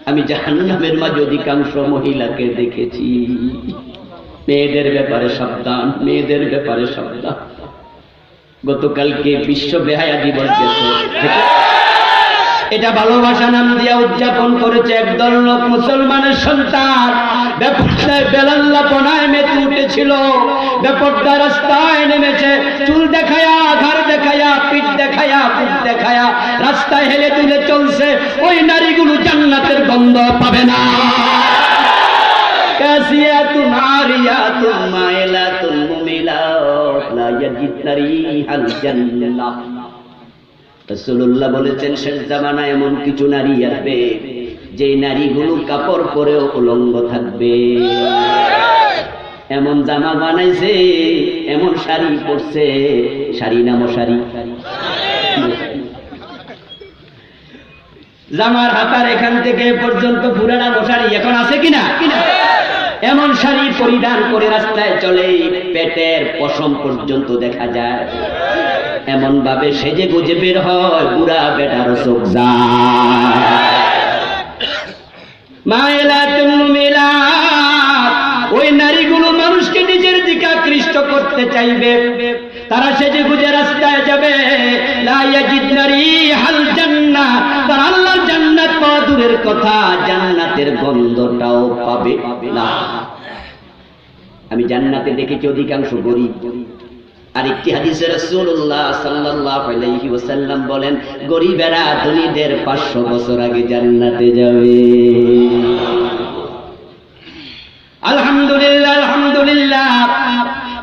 আমি জাহান্নামের মাঝে অধিকাংশ মহিলাকে দেখেছি। মেয়েদের ব্যাপারে সাবধান, মেয়েদের ব্যাপারে সাবধান। গতকালকে বিশ্ব বেহায়া দিবস গেছে, এটা ভালোবাসা নাম দিয়া উদযাপন করেছে একদল লোক, মুসলমানের সন্তান বেপরদায় বেলাল্লাপনায় মেতে উঠেছিল, বেপরদা রাস্তায় নেমেছে, চুল দেখায়া, ঘাড় দেখায়া, পিঠ দেখায়া, বুক দেখায়া রাস্তায় হেলে দুলে চলছে। ওই নারীগুলো জান্নাতের গন্ধ পাবে না। কাসিয়াতুন আরিয়াতুন মাইলাতুন মুমিলাত লা ইয়াজিদনা রিহাল জান্নাহ। রাসূলুল্লাহ বলেছেন শেষ জামানায় এমন কিছু নারী আসবে যে নারীগুলো কাপড় পরেও উলঙ্গ থাকবে। এমন জামা বানাইছে, এমন শাড়ি পরছে, শাড়ি না মশারি, জামার হাতার এখান থেকে পর্যন্ত পুরানা মশারি এখন আছে কিনা, এমন শাড়ি পরিধান করে রাস্তায় চলে, পেটের পশম পর্যন্ত দেখা যায়, এমন ভাবে সেজে গুজে বের হয়, বুড়া বেটার চোখ যায়। ওই নারীগুলো মানুষকে নিজের দিকে আকৃষ্ট করতে চাইবে, তারা সেজে গুজে রাস্তায় যাবে, লা ইয়াজিদনা রিহাল জান্নাহ, তারা আল্লাহর জান্নাত পাওয়া দূরের কথা, জান্নাতের গন্ধটাও পাবে না। আমি জান্নাতে দেখেছি অধিকাংশ গরিব। আরেকটি হাদিসে রাসূলুল্লাহ সাল্লাল্লাহু আলাইহি ওয়াসাল্লাম বলেন, গরিবেরা ধনীদের 500 বছর আগে জান্নাতে যাবে। আলহামদুলিল্লাহ, আলহামদুলিল্লাহ।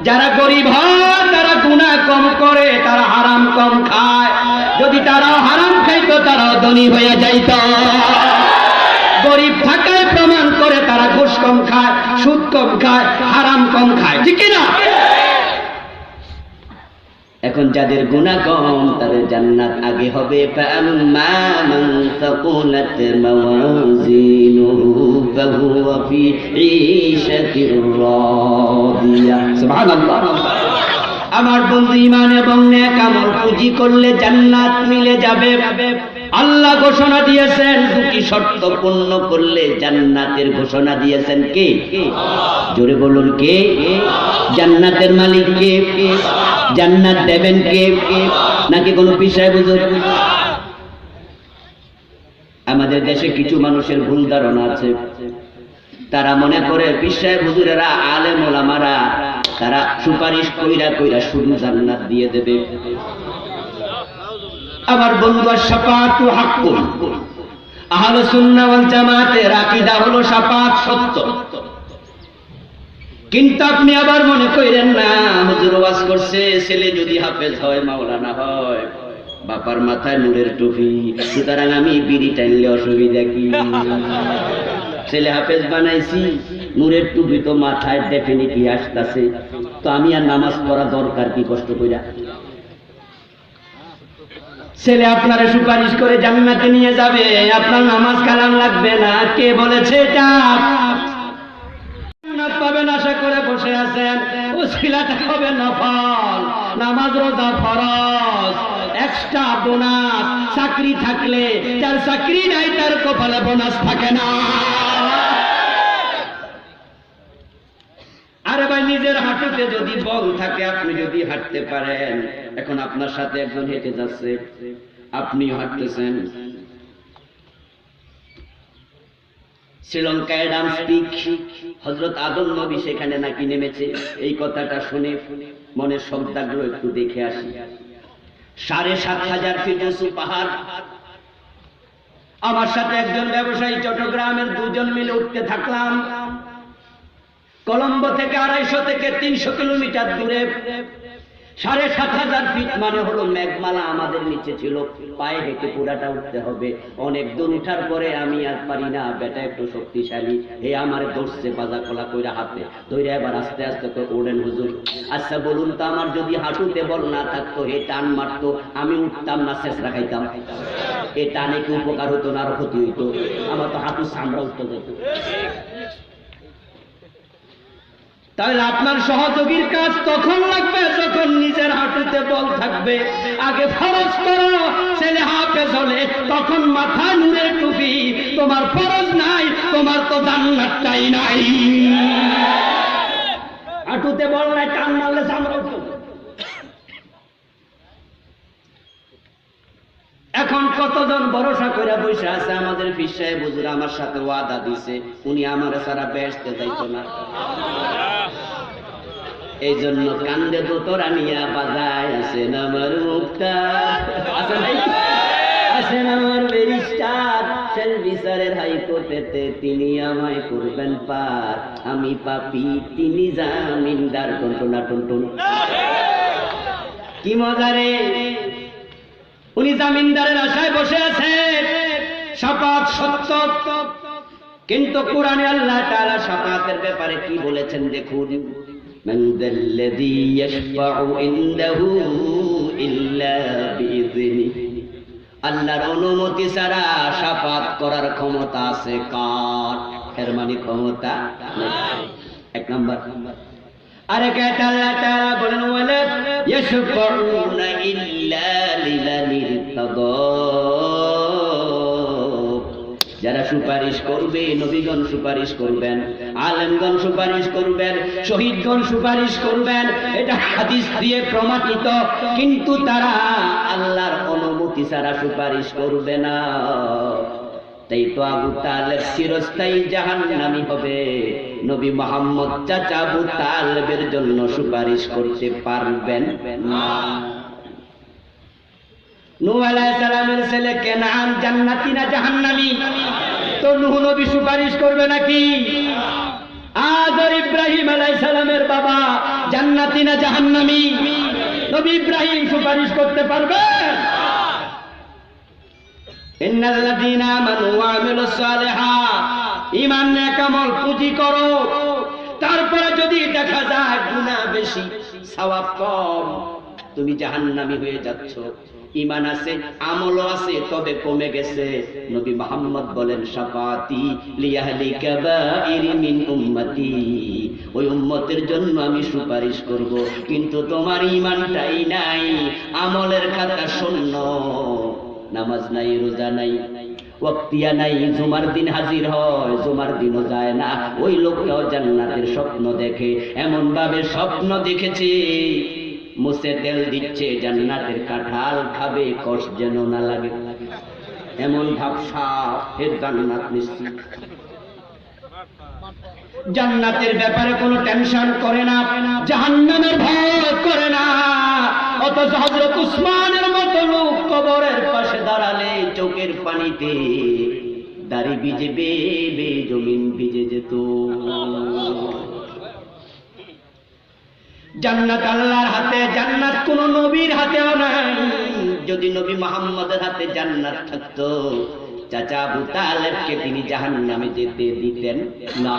যারা গরিব হয় তারা গুনাহ কম করে, তারা হারাম কম খায়। যদি তারাও হারাম খাইতো তারাও ধনী হয়ে যাইত। গরিব থাকায় প্রমাণ করে তারা ঘুষ কম খায়, সুদ কম খায়, হারাম কম খায়, ঠিক না? এখন যাদের গুনাহ কম তাদের জান্নাত আগে হবে। ফাআম্মা মান সাকুলাত মাওয়াজিনুহু ফাহুয়া ফি ঈশাতির রাদিয়া। সুবহানাল্লাহ। আমার বন্ধু ঈমান এবং নেক আমল পুঁজি করলে জান্নাত মিলে যাবে। আল্লাহ ঘোষণা দিয়েছেন, দুটি শর্ত পূর্ণ করলে জান্নাতের ঘোষণা দিয়েছেন কে? জোরে বলুন কে? জান্নাতের মালিক কে? জান্নাত দেবেন কে? নাকি কোন পীর সাহেব হুজুর? আমাদের দেশে কিছু মানুষের ভুল ধারণা আছে, তারা মনে করে পীর সাহেব হুজুরেরা, আলেম ওলামারা তারা সুপারিশ কইরা কইরা শুধু জান্নাত দিয়ে দেবে। আমার বন্ধু, শাফাআতু হাক্কুন। আহলে সুন্নাহ ওয়াল জামাতের আকীদা হলো শাফাআত সত্য। কিন্তু আপনি আবার মনে করেন না, হুজুর ওয়াজ করছে ছেলে যদি হাফেজ হয়, মাওলানা হয়, বাবার মাথায় নূরের টুপি, সুতরাং আমি বিড়ি টাইনলে অসুবিধা কি? ছেলে হাফেজ বানাইছি, নূরের টুপি তো মাথায় ডেফিনিটলি আসতেছে, তো আমি আর নামাজ পড়া দরকার কি কষ্ট কইরা? ছেলে আপনারে সুপারিশ করে জান্নাতে নিয়ে যাবে, আপনার নামাজ কালাম লাগবে না। কে বলেছে এটা? জান্নাত পাবেন আশা করে বসে আছেন, ওসিলাটা হবে নফল, নামাজ রোজা ফরজ, এক্সট্রা বোনাস। চাকরি থাকলে, যার চাকরি নাই তার কপালে বোনাস থাকে না। আরে ভাই, নিজের হাঁটুতে যদি বল থাকে, আপনি যদি হাঁটতে পারেন, এখন আপনার সাথে একজন হেঁটে যাচ্ছে, আপনিও হাঁটতেছেন। শ্রীলঙ্কায় ডাম স্পিক, হযরত আদম নবী সেখানে নাকি নেমেছে। এই কথাটা শুনে মনের শব্দগুলো একটু দেখে আসি। 7,500 ফিট উঁচু পাহাড়। আমার সাথে একজন ব্যবসায়ী চট্টগ্রামের, দুজন মিলে উঠতে থাকলাম। কলম্বো থেকে 250 থেকে 300 কিলোমিটার দূরে। 7,500 ফিট মানে হলো মেঘমালা আমাদের নিচে ছিল। পায়ে হেঁটে পুরাটা উঠতে হবে। অনেক দূর উঠার পরে আমি আর পারি না, বেটা একটু শক্তিশালী, হে আমার ধরছে বাজা কলা কইরা হাতে ধরে, এবার আস্তে আস্তে তো ওড়েন হুজুর। আচ্ছা বলুন তো, আমার যদি হাঁটুতে বল না থাকতো, হে টান মারতো, আমি উঠতাম না, শেষরা খাইতাম? এ টানে কি উপকার হতো না আর ক্ষতি হইতো? আমার তো হাঁটু চামড়া উঠতে যেত। তাহলে আপনার সহযোগীর কাজ তখন লাগবে যখন নিজের হাঁটুতে বল থাকবে। আগে ফরজ করো, ছেলে হাফেজ হলে তখন মাথায় নূরের টুপি। তোমার ফরজ নাই, তোমার তো জান্নাতটাই নাই। হাঁটুতে বল নাই, টান মারলে চামড়া উঠতো। এখন কতজন ভরসা করে বসে আছে? আমাদের পীর সাহেব হুজুর আমার সাথে ওয়াদা দিছে, উনি আমার সারা বেহেশতে যাইতো না। এই জন্য কান্দে দোতরা নিয়া বাজায়, আছেন আমার মুক্তা, আছেন আমার ব্যারিস্টার, সেল বিচারের হাইকোর্টেতে তিনি আমায় করবেন পার। আমি পাপী, তিনি জামিনদার। টুনটুনা টুনটুন, কি মজা রে! উনি জামিনদারের আশায় বসে আছে। শাফাত সত্য। কিন্তু কোরআনে আল্লাহ তাআলা শাফাতের ব্যাপারে কি বলেছেন দেখুন, মান যাল্লাযী ইয়াশফাউ ইনদাহু ইল্লা বিইযনিহি, আল্লাহর অনুমতি ছাড়া শাফাত করার ক্ষমতা আছে কার? এর মানে ক্ষমতা নাই। এক নাম্বার। আরেক আয়াতে আল্লাহ তাআলা বলেন ওয়ালা ইয়াশফাউনা ইল্লা লিমান ইরতাদা, যারা সুপারিশ করবে, নবীগণ সুপারিশ করবেন, আলেমগণ সুপারিশ করবেন, শহীদগণ সুপারিশ করবেন, এটা হাদিস দিয়ে প্রমাণিত, কিন্তু তারা আল্লাহর অনুমতি ছাড়া সুপারিশ করবে না। তাই তো আবু তালেব চিরস্থায়ী জাহান্নামী হবে। নবী মুহাম্মদ চাচা আবু তালেবের জন্য সুপারিশ করতে পারবেন না। নূহ আলাইহিস সালামের ছেলে কেনান জান্নাতি না জাহান্নামী? তো নূহ নবী সুপারিশ করবে নাকি? আজর ইব্রাহিম আলাইহিস সালামের বাবা জান্নাতি না জাহান্নামী? নবী ইব্রাহিম সুপারিশ করতে পারবে? ইন্নাল্লাযীনা আমানু ওয়া আমিলুস সালিহাত, ঈমান নেক আমল পুঁজি করো, তারপরে যদি দেখা যায় গুনাহ বেশি সওয়াব কম, তুমি জাহান্নামী হয়ে যাচ্ছ। ঈমান আছে, আমলও আছে, তবে কমে গেছে। নবী মুহাম্মদ বলেন শাফাতি লিআহলি কাবাইর মিন উম্মতি, ওই উম্মতের জন্য আমি সুপারিশ করব। কিন্তু তোমার ঈমানটাই নাই, আমলের খাতা শূন্য, নামাজ নাই, রোজা নাই, ওয়াক্তিয়া নাই, জুমার দিন হাজির হয়, জুমার দিনও যায় না, ওই লোকটাও জান্নাতের স্বপ্ন দেখে। এমন ভাবে স্বপ্ন দেখেছে মুছে তেল দিচ্ছে, জান্নাতের কাঁঠাল খাবে, কষ্ট যেন না লাগে, এমন ভাবসা এর জান্নাত নিশ্চিত। জান্নাতের ব্যাপারে কোনো টেনশন করে না, জাহান্নামের ভয় করে না। অথচ হযরত উসমানের মতো লোক কবরের পাশে দাঁড়ালে চোখের পানিতে দাড়ি ভিজে বেবে জমিন ভিজে যেত। জান্নাত আল্লাহর হাতে, জান্নাত কোন নবীর হাতেও নাই। যদি নবী মুহাম্মদের হাতে জান্নাত থাকতো, চাচা আবু তালেবকে তিনি জাহান্নামে যেতে দিতেন না।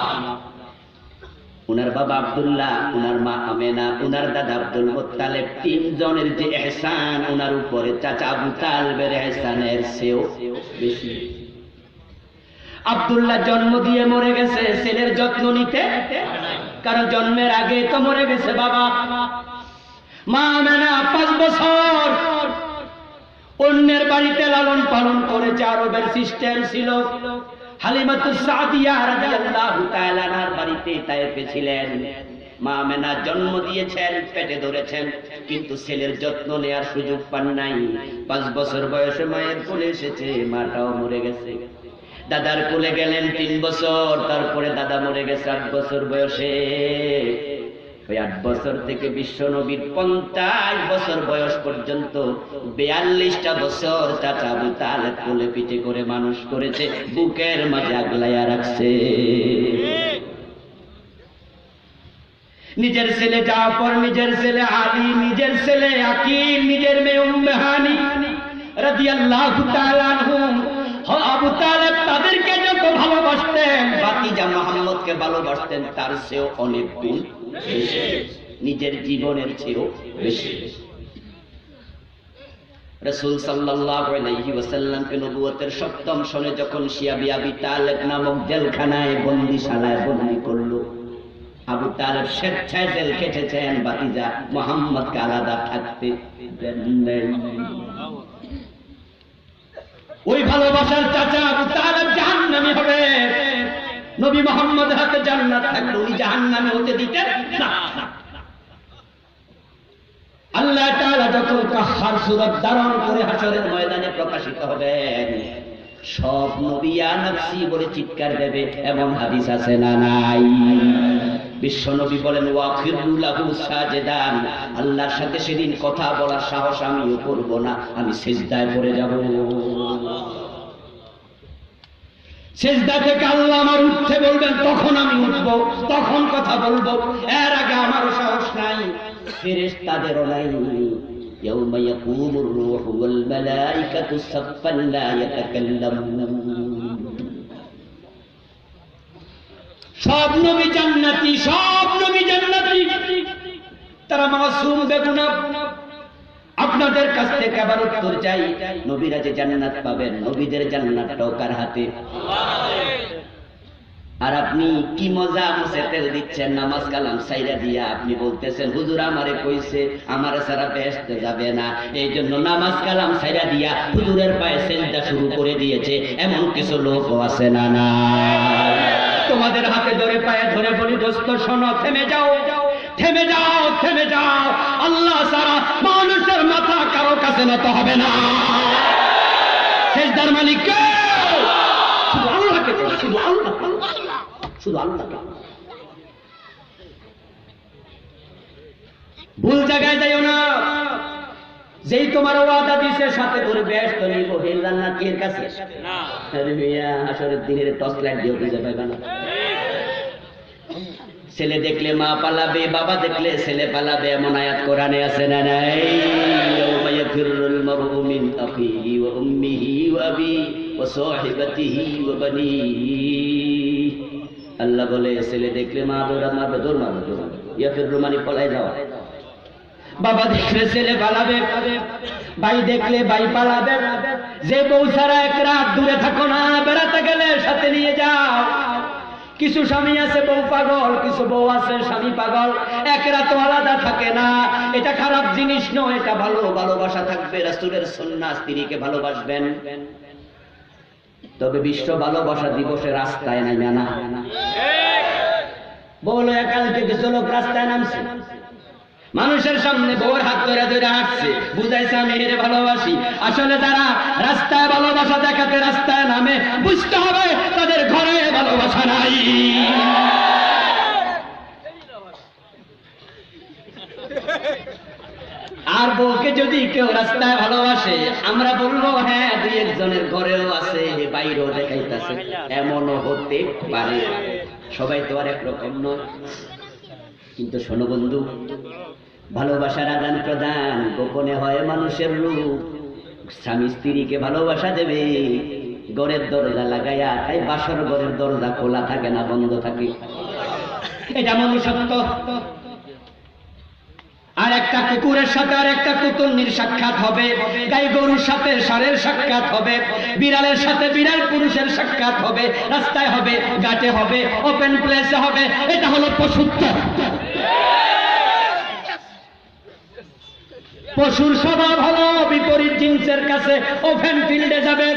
উনার বাবা আব্দুল্লাহ, উনার মা আমেনা, উনার দাদা আব্দুল মুত্তালিব, তিনজনের যে ইহসান উনার উপরে, চাচা আবু তালেবের ইহসানের চেয়েও বেশি। আব্দুল্লাহ জন্ম দিয়ে মরে গেছে, ছেলের যত্ন নিতে, কারণ জন্মের আগে তো মরে গেছে বাবা। মা আমেনা 5 বছর অন্যের বাড়িতে লালন পালন করেছে, আরবের সিস্টেম ছিল। হালিমাতুস সাদিয়া রাদিয়াল্লাহু তাআলা আনহার বাড়িতে তায়েফে ছিলেন। মা আমেনা জন্ম দিয়েছেন, পেটে ধরেছেন, কিন্তু ছেলের যত্ন নেয়ার সুযোগ পান নাই। 5 বছর বয়সে মায়ের কোলে এসেছে, মাটাও মরে গেছে। দাদার কোলে গেলেন 3 বছর, তারপরে দাদা মরে গেছে 8 বছর বয়সে। ওই 8 বছর থেকে বিশ্ব নবীর 50 বছর বয়স পর্যন্ত 42টা বছর চাচা আবু তালেব কোলে পিঠে করে মানুষ করেছে, বুকের মাঝে আগলাইয়া রাখছে। নিজের ছেলে জাফর, নিজের ছেলে আলী, নিজের ছেলে আকিল, নিজের মেয়ে উম্মে হানি রাদিয়াল্লাহু তাআলা আনহুম, আবু তালেব তাদেরকে যত ভালোবাসতেন, ভাতিজা মুহাম্মদকে ভালোবাসতেন তার চেয়েও অনেক গুণ বেশি, নিজের জীবনের চেয়েও বেশি। রাসূল সাল্লাল্লাহু আলাইহি ওয়াসাল্লামকে নবুয়তের 7ম সনে যখন শিয়া আবি তালেব নামক জেলখানায় বন্দিশালায় বন্দী করলো, আবু তালেব স্বেচ্ছায় জেল কেটেছেন, ভাতিজা মুহাম্মদকে আলাদা থাকতে দেন নাই। ওই ভালোবাসার চাচা আবু তালেব জাহান্নামী হবে। নবী মুহাম্মদের হাতে জান্নাত থাকলে উনি জাহান্নামী হতে দিতেন না। আল্লাহ তাআলা যখন কাহ্হার সূরত ধারণ করে হাশরের ময়দানে প্রকাশিত হবেন, সব নবী ইয়া নফসি বলে চিৎকার দেবে, এমন হাদিস আছে না নাই? বিশ্ব নবী বলেন ওয়াখিরু লাহু সাজিদান, আল্লাহর সাথে সেদিন কথা বলার সাহস আমিও করব না, আমি সিজদায় পড়ে যাব। সিজদা থেকে আল্লাহ আমার উঠতে বলবেন, তখন আমি উঠব, তখন কথা বলবো, এর আগে আমারও সাহস নাই, ফেরেশতাদেরও নাই। ইয়াউমা ইয়াকুমুর রূহু ওয়াল মালাইকাতু সাফফান লা ইয়াতাকাল্লামুন। সব নবী জান্নাতি, সব নবী জান্নাতি, তারা মাসুম বেগুনাহ। আপনাদের কাছ থেকে আবার উত্তর চাই, নবীরা যে জান্নাত পাবেন, নবীদের জান্নাতটাও কার হাতে? আর আপনি কি মজা মুছে তেল দিচ্ছেন নামাজ কালাম সাইরা দিয়া, আপনি বলতেছেন হুজুর আমারে কইছে আমারে সারা বেহেশতে যাবে না, এই জন্য নামাজ কালাম সাইরা দিয়া হুজুরের পায়ে সেজদা শুরু করে দিয়েছে। এমন কিছু লোকও আছে না? না, তোমাদের হাতে ধরে পায়ে ধরে বলি, দোস্ত শোনো, থেমে যাও, থেমে যাও, থেমে যাও। আল্লাহ সারা মানুষের মাথা কারো কাছে নত হবে না। সেজদার মালিক কে? শুধু আল্লাহকে, শুধু আল্লাহ, শুধু আল্লাহকে। ভুল জায়গায় যাইও না। যেই তোমার ওয়াদা দিছে সাথে করে বেহেশত নিব, এই জান্নাত এর কাছে না। আরে মিয়া, আসরের দিনের টর্চ লাইট দিয়ে খুঁজে পাবে না। ছেলে দেখলে মা পালাবে, বাবা দেখলে ছেলে পালাবে, এমন আয়াত কোরআনে আছে না নাই? ইয়াউমা ইয়াফিরুল মারউ মিন আখিহি ওয়া উম্মিহি ওয়া আবিহি ওয়া সাহিবাতিহি ওয়া বানিহি। আল্লাহ বলে ছেলে দেখলে মা দৌড় মারবে, দৌড় মারবে, দৌড় মারবে। ইয়াফিরু মানে পলায় যাওয়া। বাবা দেখলে ছেলে পালাবে, ভাই দেখলে ভাই পালাবে। যে বউ ছাড়া এক রাত দূরে থাকো না, বেড়াতে গেলে সাথে নিয়ে যাও। কিছু স্বামী আছে বউ পাগল, কিছু বউ আছে স্বামী পাগল, এক রাত আলাদা থাকে না। এটা খারাপ জিনিস নয়, এটা ভালো। ভালোবাসা থাকবে, রাসূলের সুন্নাহ, স্ত্রীকে ভালোবাসবেন। তবে বিশ্ব ভালোবাসা দিবসে রাস্তায় নামে না। বলো কালকে কিছু লোক রাস্তায় নামছে, মানুষের সামনে বউর হাত ধরে ধরে হাঁটছে, বুঝাইছে আমি এর ভালোবাসি। আসলে যারা রাস্তায় ভালোবাসা দেখাতে রাস্তায় নামে, বুঝতে হবে তাদের ঘরে ভালোবাসা নাই। আর বউকে যদি কেউ রাস্তায় ভালোবাসে, আমরা বলবো হ্যাঁ দুই একজনের ঘরেও আছে, বাইরেও দেখাইতেছে, এমনও হতে পারে। সবাই তো আর একরকম নয়। কিন্তু শোনো বন্ধু, ভালোবাসার আদান প্রদান গোপনে হয় মানুষের রূপ। স্বামী স্ত্রীকে ভালোবাসা দেবে ঘরের দরজা লাগাইয়া, তাই বাসর ঘরের দরজা খোলা থাকে না, বন্ধ থাকে। এটা মনুষ্যত্ব। আর একটা কুকুরের সাথে আর একটা কুতুন্নির সাক্ষাৎ হবে, গাই গরুর সাথে ষাঁড়ের সাক্ষাৎ হবে, বিড়ালের সাথে বিড়াল পুরুষের সাক্ষাৎ হবে, রাস্তায় হবে, ঘাটে হবে, ওপেন প্লেসে হবে। এটা হলো পশুত্ব। পশুর স্বভাব হলো বিপরীত জিন্সের কাছে ওপেন ফিল্ডে যাবে।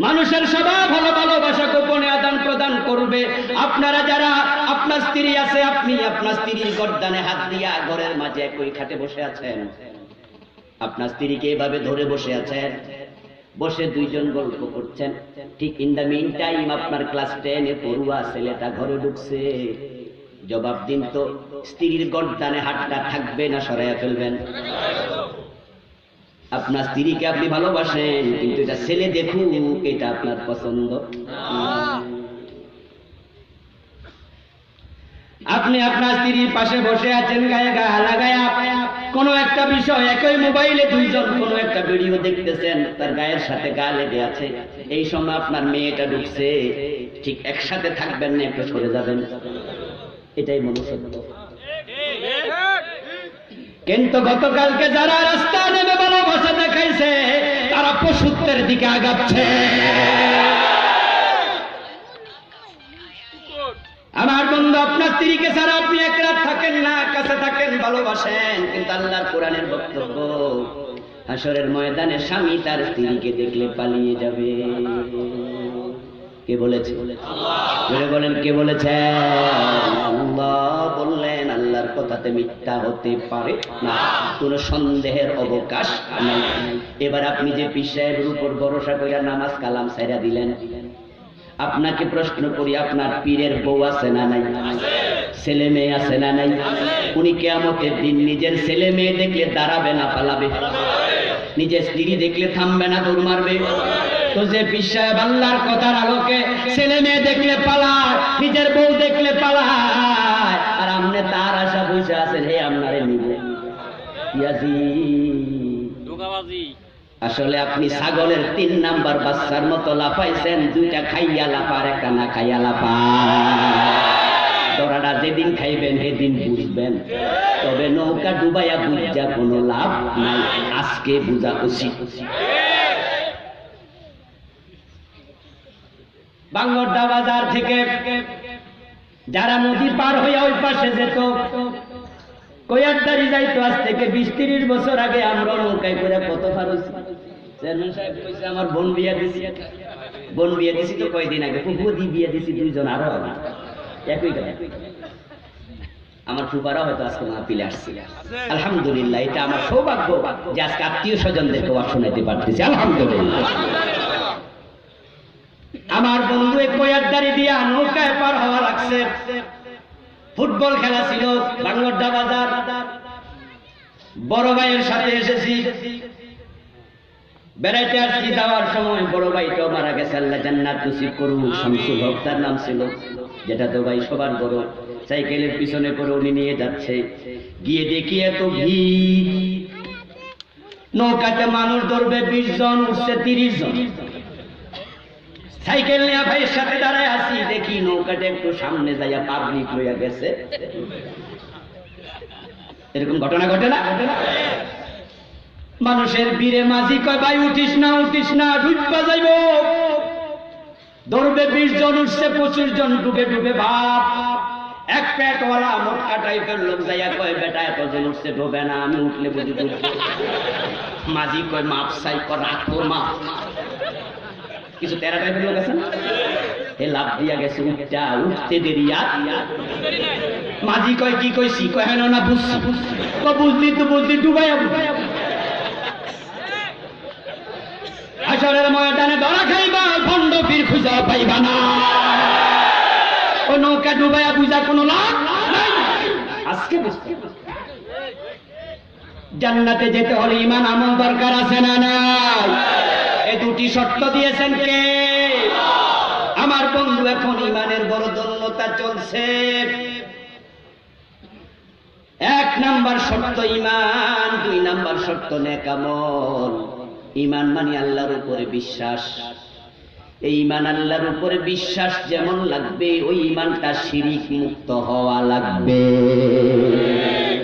মানুষের স্বভাব হলো ভালোবাসা গোপনে আদান প্রদান করবে। আপনারা যারা আপনার স্ত্রী আছে, আপনি আপনার স্ত্রীর গর্দানে হাত দিয়া ঘরের মাঝে একই খাটে বসে আছেন, আপনার স্ত্রীকে এভাবে ধরে বসে আছেন, বসে দুইজন গল্প করছেন। ঠিক ইন দ্য মিন টাইম আপনার ক্লাস 10 এ পড়ুয়া ছেলেটা ঘরে ঢুকছে। জবাব দিন তো, স্ত্রীর গর্দানে হাতটা থাকবে না সরাইয়া ফেলবেন? আপনার স্ত্রীকে আপনি ভালোবাসেন, কিন্তু এটা ছেলে দেখুক, এটা আপনার পছন্দ। আপনি আপনার স্ত্রীর পাশে বসে আছেন, গায়ে গা লাগায়া কোনো একটা বিষয়, একই মোবাইলে দুইজন কোনো একটা ভিডিও দেখতেছেন, তার গায়ের সাথে গা লেগে আছে। এই সময় আপনার মেয়েটা ঢুকছে, ঠিক একসাথে থাকবেন না, একটু সরে যাবেন। এটাই মনুষ্যত্ব। কিন্তু গতকালকে যারা রাস্তা নেমে ভালোবাসা দেখাইছে, তারা পশুত্বের দিকে আগাচ্ছে। আমার বন্ধু, আপনার স্ত্রীকে ছাড়া আপনি এক রাত থাকেন না, কাছে থাকেন, ভালোবাসেন, কিন্তু আল্লাহর কোরআনের বক্তব্য, হাসরের ময়দানে স্বামী তার স্ত্রীকে দেখলে পালিয়ে যাবে। কে বলেছে? আল্লাহ। বলেন কে বলেছে? আল্লাহ বললেন। আল্লাহর কথাতে মিথ্যা হতে পারে না, কোনো সন্দেহের অবকাশ নাই। এবার আপনি যে পীর সাহেবের উপর ভরসা করে নামাজ কালাম ছাইরা দিলেন, আপনাকে প্রশ্ন করি, আপনার পীরের বউ আছে না নাই? ছেলে মেয়ে আছে না নাই? উনি কিয়ামতের দিন নিজের ছেলে মেয়ে দেখলে দাঁড়াবে না পালাবে? নিজের স্ত্রী দেখলে থামবে না দৌড় মারবে? তো যে পীর সাহেব আল্লাহর কথার আলোকে ছেলে মেয়ে দেখলে পালায়, নিজের বউ দেখলে পালায়, আর আমনে তার আশা বসে আছেন হে আপনারে নিবে। আসলে আপনি ছাগলের 3 নাম্বার বাচ্চার মতো লাফাইছেন, 2টা খাইয়া লাফার, একটা না খাইয়া লাফা। তোরাটা যেদিন খাইবেন সেদিন বুঝবেন, তবে নৌকা ডুবাইয়া বুঝা কোনো লাভ নাই, আজকে বুঝা উচিত। বাঙ্গরদা বাজার থেকে যারা নদী পার হইয়া ওই পাশে যেত, কয়ারদারি যাইতো, আজ থেকে 20-30 বছর আগে আমরা নৌকায় করে কত পার হইছি। চেয়ারম্যান সাহেব কইছে আমার বোন বিয়া দিছি তো কয়দিন আগে, ফুফুদি বিয়া দিছি 2 জন, আরো হবে একই কথা। আমার ফুফারা হয়তো আজকে মাহফিলে আসছে, আলহামদুলিল্লাহ। এটা আমার সৌভাগ্য যে আজকে আত্মীয় স্বজনদেরকে ওয়াজ শোনাতে পারতেছি, আলহামদুলিল্লাহ। আমার বন্ধু কয়ারদারি দিয়া নৌকায় পার হওয়া লাগছে। ফুটবল খেলা ছিল বাঙ্গরদা বাজার, বড় ভাইয়ের সাথে এসেছি, বেড়াইতে আসছি। যাওয়ার সময় বড় ভাইটাও মারা গেছে, আল্লাহ জান্নাত নসিব করুন। শামসুল হক তার নাম ছিল, যেটা তো ভাই সবার বড়। সাইকেলের পিছনে করে উনি নিয়ে যাচ্ছে, গিয়ে দেখি এত ভিড়, নৌকাতে মানুষ ধরবে 20 জন, উঠছে 30 জন। সাইকেল নিয়ে ভাইয়ের সাথে দাঁড়ায় আসি, দেখি নৌকাটা একটু সামনে যাইয়া পাবলিক হইয়া গেছে। এরকম ঘটনা ঘটে না? মানুষের বীরে মাঝি কয় ভাই উঠিস না ডুববা যাইব। ধরবে 20 জন, উঠছে 25 জন, ডুবে ডুবে ভাব। এক পেটওয়ালা মোটকা টাইপের লোক যাইয়া কয় বেটা এতজন উঠছে, ডুবে না, আমি উঠলে বুঝি ডুববো। মাঝি কয় মাপ চাই, রাখ তোর মাপ। কিছু তেরা টাইপের লোক আছে না, এ লাভ দিয়া গেছে, উঠতে দেরি। মাঝি কয় কি কইছি, কয় হেন না বুঝছি, বুঝলি ডুবাইয়া। হাশরের ময়দানে ধরা খাইবা, ভণ্ড পীর খুঁজা পাইবা না। ও নৌকা ডুবাইয়া বুঝা কোনো লাভ নাই। আজকে বুঝতে জান্নাতে যেতে হলে ঈমান আমল দরকার আছে না নাই? এই 2টি শর্ত দিয়েছেন কে? আমার বন্ধু এখন ঈমানের বড় দৌলতা চলছে। 1 নাম্বার শর্ত ঈমান, 2 নাম্বার শর্ত নেক আমল। ঈমান মানে আল্লাহর উপরে বিশ্বাস। এই ঈমান আল্লাহর উপরে বিশ্বাস যেমন লাগবে, ওই ঈমানটা শিরিক মুক্ত হওয়া লাগবে।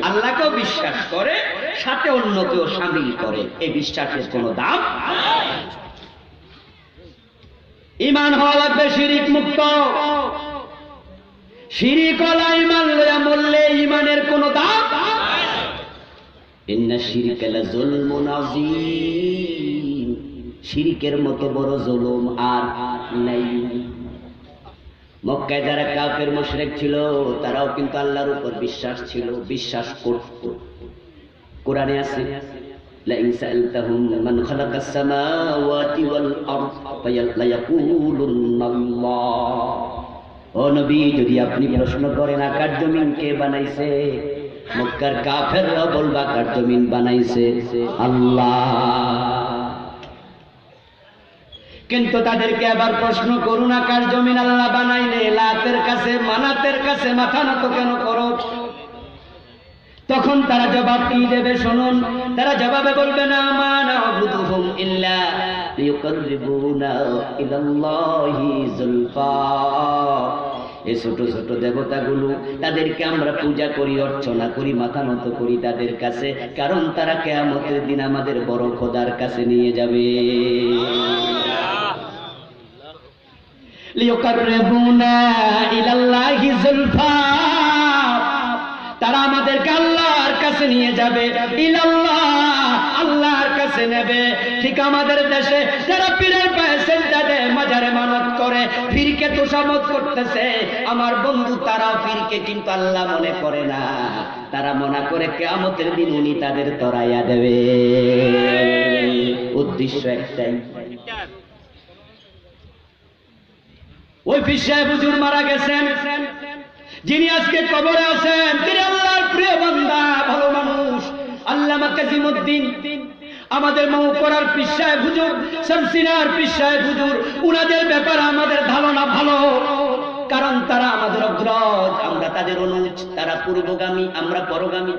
আল্লাহকেও বিশ্বাস করে, সাথে অন্যকেও শামিল করে, এই বিশ্বাসের কোনো দাম। ঈমান হওয়া লাগবে শিরিক মুক্ত। শিরিক ওয়ালা ঈমান লইয়া মরলে ঈমানের কোনো দাম। ইন্না শিরকা লাযুলমুন আযীম, শিরিকের মতো বড় জুলুম আর নাই। মক্কায় যারা কাফের মুশরিক ছিল, তারাও কিন্তু আল্লাহর উপর বিশ্বাস ছিল, বিশ্বাস করত। কোরআনে আছে লাইন সাআলতাহুম মান খালাকাস সামাওয়াতি ওয়াল আরদ লায়াকুলুন্নাল্লাহ। ও নবী, যদি আপনি প্রশ্ন করেন আকাশ জমিন কে বানাইছে, মক্কার কাফেররা বলবা আকাশ জমিন বানাইছে আল্লাহ। কিন্তু তাদেরকে আবার প্রশ্ন করুন, আকাশ জমিন আল্লাহ বানাইলে লাতের কাছে মানাতের কাছে মাথা নত কেন করো? তখন তারা জবাব কি দেবে শুনুন। তারা জবাবে বলবে না মা না'বুদুহুম ইল্লা লিয়ুকাররিবুনা ইলাল্লাহি যুলফা। এই ছোট ছোট দেবতাগুলো, তাদেরকে আমরা পূজা করি, অর্চনা করি, মাথা নত করি তাদের কাছে, কারণ তারা কিয়ামতের দিন আমাদের বড় খোদার কাছে নিয়ে যাবে। লিয়ুকাররিবুনা ইলাল্লাহি যুলফা, তারা আমাদেরকে আল্লাহর কাছে নিয়ে যাবে। ইলাল্লাহ, আল্লাহর কাছে নেবে। ঠিক আমাদের দেশে যারা পীরের পায়ে সিজদা দেয়, মাজারে মানত করে, পীরকে তোষামত করতেছে, আমার বন্ধু তারা পীরকে কিন্তু আল্লাহ মনে করে না। তারা মনে করে কিয়ামতের দিন উনি তাদের তরাইয়া দেবে। উদ্দেশ্য একটাই। ওই পীর সাহেব হুজুর মারা গেছেন, যিনি আজকে কবরে আছেন, তিনি আল্লাহর প্রিয় বান্দা, ভালো মানুষ, আল্লামা কাজীমউদ্দিন। আমাদের মৌকরার পীর সাহেব হুজুর, শামসিনার পীর সাহেব হুজুর, উনাদের ব্যাপারে আমাদের ধারণা ভালো, কারণ তারা আমাদের অগ্রজ, আমরা তাদের অনুজ। তারা পূর্বগামী, আমরা পরগামী।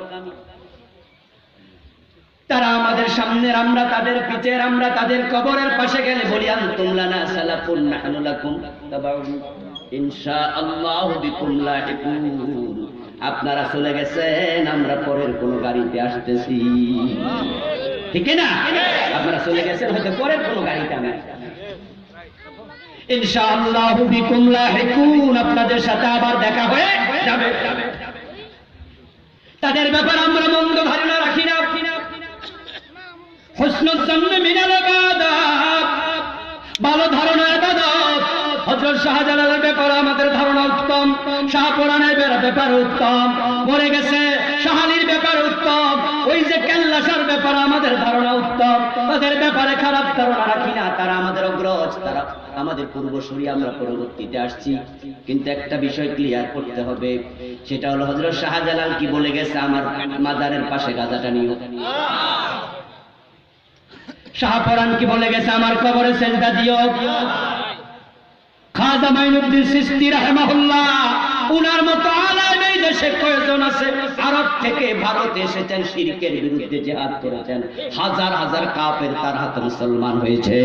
তারা আমাদের সামনের, আমরা তাদের পিছের, আমরা তাদের কবরের পাশে গেলে বলি আনতুম লানা সালাফুন নাহনু লাকুম তাবাউন ইনশাআল্লাহু বিকুম লাহিকুন। আপনারা চলে গেছেন, আমরা পরের কোন গাড়িতে আসতেছি, ঠিক না? আপনারা চলে গেছেন, হয়তো পরের কোন গাড়িতে আমরা ইনশাআল্লাহু বিকুম লাহিকুন, আপনাদের সাথে আবার দেখা হয়ে যাবে। তাদের ব্যাপারে আমরা মন্দ ধারণা রাখি না। হুসনুল জান্নাহ মিনাল ইবাদাত, ভালো ধারণা ইবাদত। হযরত শাহজালালের ব্যাপারে আমাদের ধারণা উত্তম, শাহপুরানের ব্যাপারে উত্তম, মরে গেছে শাহালির ব্যাপারে উত্তম, ওই যে কেল্লাসার ব্যাপারে আমাদের ধারণা উত্তম। তাদের ব্যাপারে খারাপ ধারণা রাখি না, তারা আমাদের অগ্রজ, তারা আমাদের পূর্বসূরি, আমরা পরবর্তীতে আসছি। কিন্তু একটা বিষয় ক্লিয়ার করতে হবে, সেটা হলো হযরত শাহজালাল কি বলে গেছে, আমার মাজারের পাশে গাজাটা নিও। শাহপরান কি বলে গেছে, আমার কবরে সেজদা দিও। খাজা মাইনুদ্দিন চিশতি রাহিমাহুল্লাহ, উনার মতো আলেম এই দেশে কয়জন আছে? আরব থেকে ভারতে এসেছেন, শিরকের বিরুদ্ধে জিহাদ করেছেন, হাজার হাজার কাফের তার হাতে মুসলমান হয়েছে।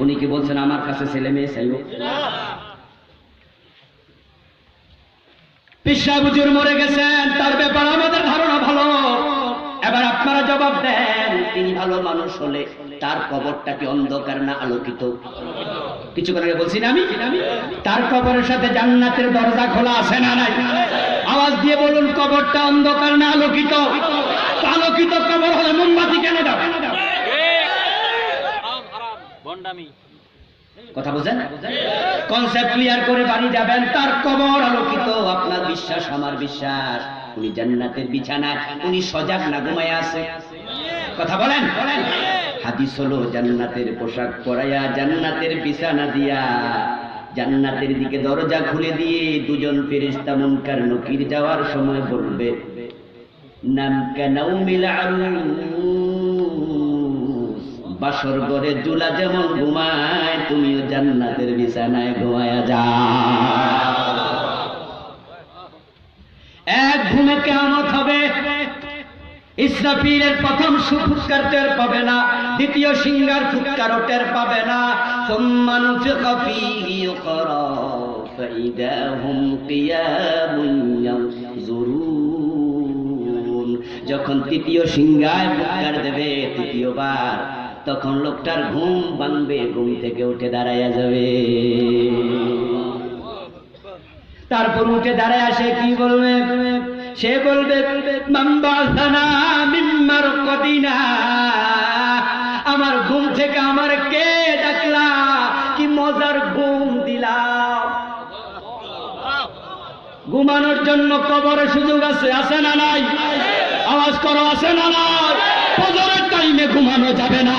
উনি কি বলছেন আমার কাছে ছেলে মেয়ে চাইব? পীর সাহেব হুজুর মরে গেছেন, তার ব্যাপারে আমাদের ধারণা ভালো। এবার আপনারা জবাব দেন, তিনি ভালো মানুষ হলে তার কবরটা কি অন্ধকার না আলোকিত? কিছু করে বলছি না আমি, তার কবরের সাথে জান্নাতের দরজা খোলা আছে না নাই? আওয়াজ দিয়ে বলুন, কবরটা অন্ধকার না আলোকিত? আলোকিত কবর হলে মোমবাতি কেন দাও? কথা বুঝেন? কনসেপ্ট ক্লিয়ার করে বাড়ি যাবেন, তার কবর আলোকিত। আপনার বিশ্বাস, আমার বিশ্বাস, উনি জান্নাতের বিছানা, উনি সজাগ না ঘুমায় আছে। কথা বলেন। হাদিস হলো, জান্নাতের পোশাক পরাইয়া, জান্নাতের বিছানা দিয়া, জান্নাতের দিকে দরজা খুলে দিয়ে দুজন ফেরেশতা মুনকার নকির যাওয়ার সময় বলবে, নামকা নাউমিল আরুস, বাসর ঘরে জুলা যেমন ঘুমায়, তুমিও জান্নাতের বিছানায় ঘুমায়া যাও। এক ঘুমে কিয়ামত হবে। ইসরাফিলের প্রথম ফুৎকার টের পাবে না, দ্বিতীয় সিংহার ফুৎকার টের পাবে না। সুম্মা নুফিখা ফীহি উখরা ফাইদা হুম কিয়ামুন ইয়ানজুরুন। যখন তৃতীয় সিংহায় ফুৎকার দেবে তৃতীয়বার, তখন লোকটার ঘুম ভাঙবে, ঘুম থেকে উঠে দাঁড়াইয়া যাবে। তারপর উঠে দাঁড়ায় আসে, কি বলবে? সে বলবে, মাম্বাসানা মিম্মার কদিনা, আমার ঘুম থেকে আমার কে ডাকলা, কি মজার ঘুম দিলাম। ঘুমানোর জন্য কবরে সুযোগ আছে, আছে না নাই? আওয়াজ করো, আছে না নাই? ফজরের টাইমে ঘুমানো যাবে না।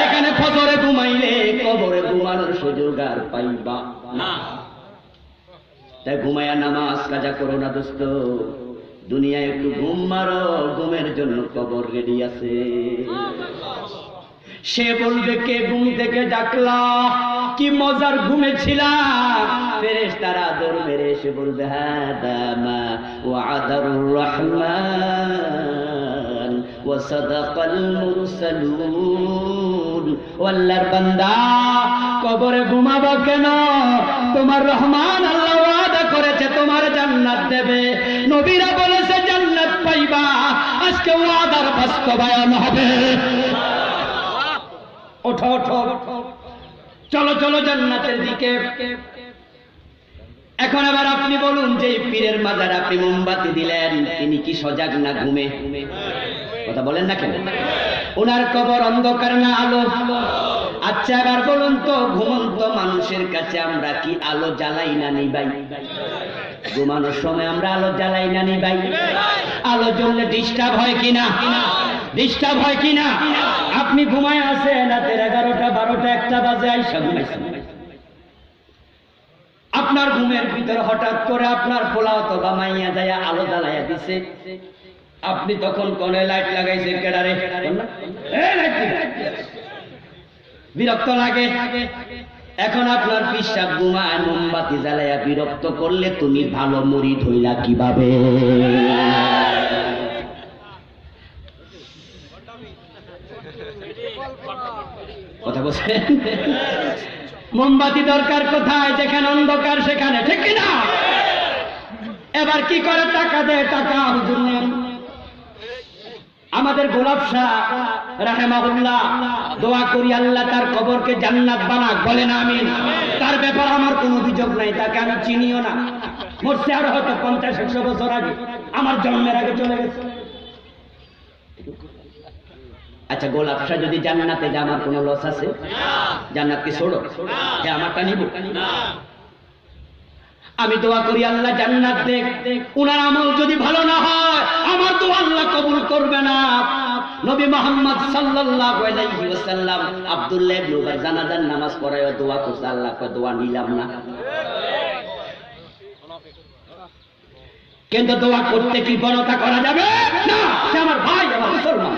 এখানে ফজরে ঘুমাইলে কবরে ঘুমানোর সুযোগ আর পাইবা না। তাই ঘুমায়া নামাজ কাজা করো না দোস্ত, দুনিয়ায় একটু ঘুম মারো, ঘুমের জন্য কবর রেডি আছে। সে বলবে, কে ঘুম থেকে ডাকলা, কি মজার ঘুমেছিলাম। ফেরেশতারা দৌড় মেরে এসে বলবে, হাদা মা ওয়াদার রহমান ওয়া সাদাকাল মুরসালুন। আল্লাহর বান্দা, কবরে ঘুমাবো কেন? তোমার রহমান আল্লাহ ওয়াদা করেছে তোমার জান্নাত দেবে, নবীরা বলেছে জান্নাত পাইবা। আজকে ওয়াদার বাস্তবায়ন হবে। ওঠো ওঠো, চলো চলো জান্নাতের দিকে। এখন আবার আপনি বলুন, যে পীরের মাজার আপনি মোমবাতি দিলেন, তিনি কি সজাগ না ঘুমে? কথা বলেন না কেন? ওনার কবর অন্ধকার না আলো? আচ্ছা এবার বলুন তো, ঘুমন্ত মানুষের কাছে আমরা কি আলো জ্বালাই না নিবাই? ঘুমানোর সময় আমরা আলো জ্বালাই না নিবাই? আলো জ্বললে ডিস্টার্ব হয় কিনা? ডিস্টার্ব হয় কিনা? আপনি ঘুমায় আছেন, রাতের 11টা 12টা 1টা বাজে আইসা ঘুমাইছেন। আপনার ঘুমের ভিতরে হঠাৎ করে আপনার পোলা অথবা মাইয়া যায় আলো জ্বালাইয়া দিছে, আপনি তখন কোনে লাইট লাগাইছেন? কেডারে? বিরক্ত লাগে। এখন আপনার পিসাব ঘুমায়, মোমবাতি জ্বালাইয়া বিরক্ত করলে তুমি ভালো মুরিদ হইলা কিভাবে? পারছেন? মোমবাতি দরকার কোথায়? যেখানে অন্ধকার সেখানে, ঠিক কিনা? এবার কি করে? টাকা দেয়, টাকা হুজুর নেন। আমাদের গোলাপ শাহ রাহেমাহুল্লাহ দোয়া করি আল্লাহ তার কবরকে জান্নাত বানাক, বলেন আমিন। তার ব্যাপারে আমার কোনো অভিযোগ নাই, তাকে আমি চিনিও না। মরছে আর হয়তো 50-100 বছর আগে, আমার জন্মের আগে চলে গেছে। আচ্ছা, গোলাপ শাহ যদি জান্নাতে যায় আমার কোনো লস আছে? জান্নাত কি ছোড়ো? আমারটা নিব? আমি দোয়া করি আল্লাহ জান্নাত দেখ। উনার আমল যদি ভালো না হয় আমার দোয়া আল্লাহ কবুল করবে না। নবী মুহাম্মদ সাল্লাল্লাহু আলাইহি ওয়াসাল্লাম আব্দুল্লাহ ইবনে উবাই জানাজার নামাজ পড়ায় দোয়া করতে, আল্লাহ কয় দোয়া নিলাম না। কিন্তু দোয়া করতে কি বনতা করা যাবে না? সে আমার ভাই, আমার মুসলমান।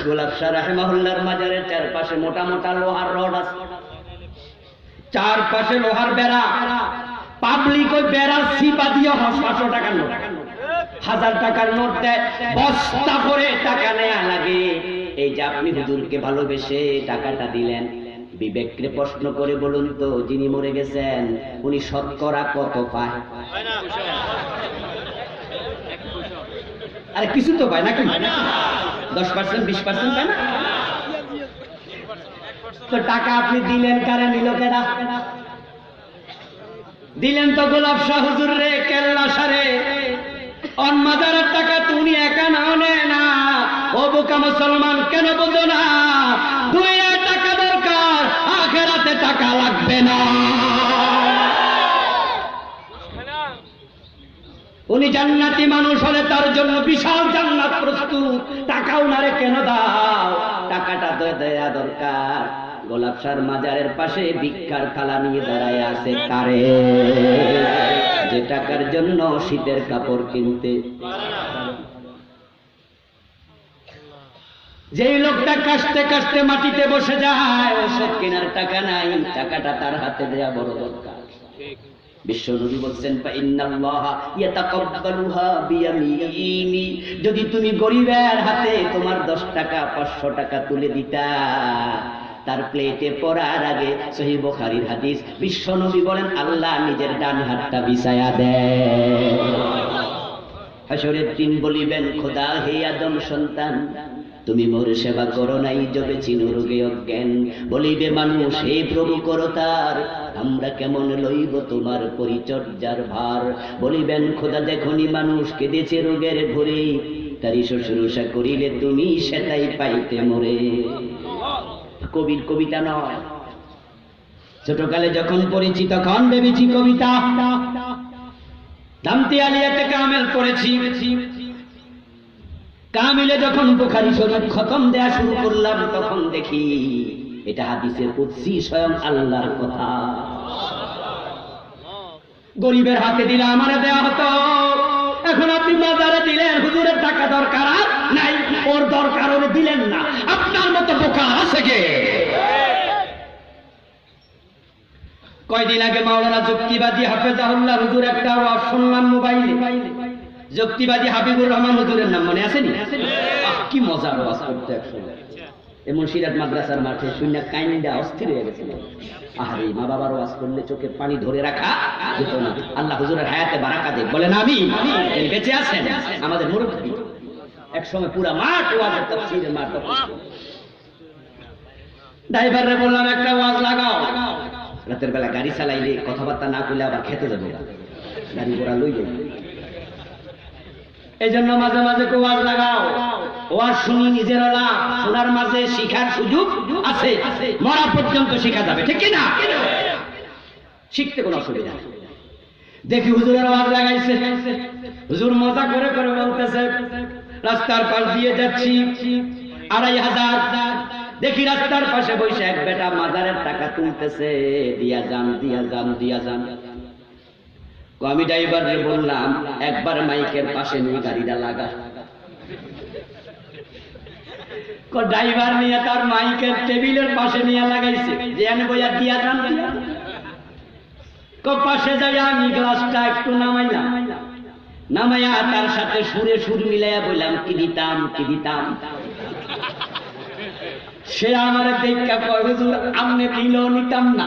গোলাপ শাহ রাহিমাহুল্লাহর মাজারের চারপাশে মোটা মোটা লোহার রড আছে, চারপাশে লোহার বেড়া। পাবলিক ওই বেড়ার সিপা দিয়ে 500 টাকার নোট, 1000 টাকার নোট দেয়, বস্তা করে টাকা নেয়া লাগে। এই যে আপনি হুজুরকে ভালোবেসে টাকাটা দিলেন, বিবেককে প্রশ্ন করে বলুন তো, যিনি মরে গেছেন উনি শতকরা কত পায়? আরে কিছু তো পায় নাকি? 10%, 20% পায় না? তো টাকা আপনি দিলেন কারে? নিল কেডা? দিলেন তো গোলাপ শাহ হুজুর রে, কেল্লা সারে। অন মাজারের টাকা তুমি একা নাও, নেয় না। ও বোকা মুসলমান, কেন বোঝো না? দুনিয়া টাকা দরকার, আখেরাতে টাকা লাগবে না। উনি জান্নাতি মানুষ হলে তার জন্য বিশাল জান্নাত প্রস্তুত। টাকা উনারে কেন দাও? টাকাটা দেয়া দরকার। গোলাপ শাহর মাজারের পাশে ভিক্ষার থালা নিয়ে দাঁড়ায় আছে কারে? যে টাকার জন্য শীতের কাপড় কিনতে। যেই লোকটা কাশতে কাশতে মাটিতে বসে যায়, ওষুধ কেনার টাকা নাই, টাকাটা তার হাতে দেয়া বড় দরকার। বিশ্বনবী বলছেন, ইন্নাল্লাহা ইয়াতাকাব্বালুহা বিয়ামিনি। যদি তুমি গরিবের হাতে তোমার 10 টাকা 500 টাকা তুলে দিতা, তার প্লেটে পড়ার আগে, সহিহ বুখারীর হাদিস, বিশ্বনবী বলেন আল্লাহ নিজের ডান হাতটা বিছায়া দেয়। হাসরের দিন বলিবেন, খোদা হে আদম সন্তান, তুমি মোর সেবা করো নাই, জবে চিন রোগে অজ্ঞান। বলিবে মানুষ, হে প্রভু করো তার, আমরা কেমন লইব তোমার পরিচর্যার ভার। বলিবেন, খোদা দেখনি মানুষ কেঁদেছে রোগের ঘরে, তারই শুশ্রূষা করিলে তুমি সেটাই পাইতে মোরে। কবির কবিতা নয়, ছোটকালে যখন পড়েছি তখন ভেবেছি কবিতা। দামতি আলিয়াতে কামেল পড়েছি, কামিলে যখন বুখারী শরীফ খতম দেয়া শুরু করলাম তখন দেখি এটা হাদিসে কুদসি, স্বয়ং আল্লাহর কথা। গরিবের হাতে দিলে আমারে দেয়া হতো, এখন আপনি মাজারে দিলেন, হুজুরের টাকা দরকার আর নাই, ওর দরকার ওরে দিলেন না। আপনার মতো বোকা আছে কে? কয়দিন আগে মাওলানা যুক্তিবাদী হাফেজাহুল্লাহ হুজুর একটা ওয়াজ শুনলাম মোবাইলে। যুক্তিবাদী হাবিবুর রহমান হুজুরের নাম মনে আছে নি? কি মজার ওয়াজ করতে একসময়। এমন সিরাত মাদ্রাসার মাঠে শূন্য কাইন্ডা অস্থির হয়ে গেছিল। আরে মা বাবার ওয়াজ করলে চোখের পানি ধরে রাখা যেত না। আল্লাহ হুজুরের হায়াতে বারাকা দেখ, বলেন আমিন। বেঁচে আছেন আমাদের মুরব্বি, একসময় পুরা মাঠ ওয়াজের তাফসীরের মাঠ। ড্রাইভাররে বললাম একটা ওয়াজ লাগাও। রাতের বেলা গাড়ি চালাইলে কথাবার্তা না করলে আবার খেতে যাবো, গাড়ি ঘোড়া লই যাই। এই জন্য মাঝে মাঝে ওয়াজ লাগাও। ওয়াজ শুনি নিজের লাভ, শোনার মাঝে শিখার সুযোগ আছে, মরা পর্যন্ত শিখা যাবে, ঠিক কিনা? শিখতে কোনো অসুবিধা নেই। দেখি হুজুরের ওয়াজ লাগাইছে, হুজুর মজা করে করে বলতেছে, রাস্তার পাশ দিয়ে যাচ্ছি 2500, দেখি রাস্তার পাশে বসে এক বেটা মাজারের টাকা তুলতেছে, দিয়া যান দিয়া যান দিয়া যান। আমি ড্রাইভারে বললাম, একবার মাইকের পাশে নিয়ে গাড়িটা লাগা। ড্রাইভার নিয়ে তার মাইকের টেবিলের পাশে নিয়ে লাগাইছে, যে এনে বইয়া দিয়া যান। পাশে যাই আমি গ্লাসটা একটু নামাইলাম, নামাইয়া তার সাথে সুরে সুর মিলাইয়া বললাম, কি দিতাম কি দিতাম। সে আমার দেখা কয় হুজুর আমনে দিলেও নিতাম না।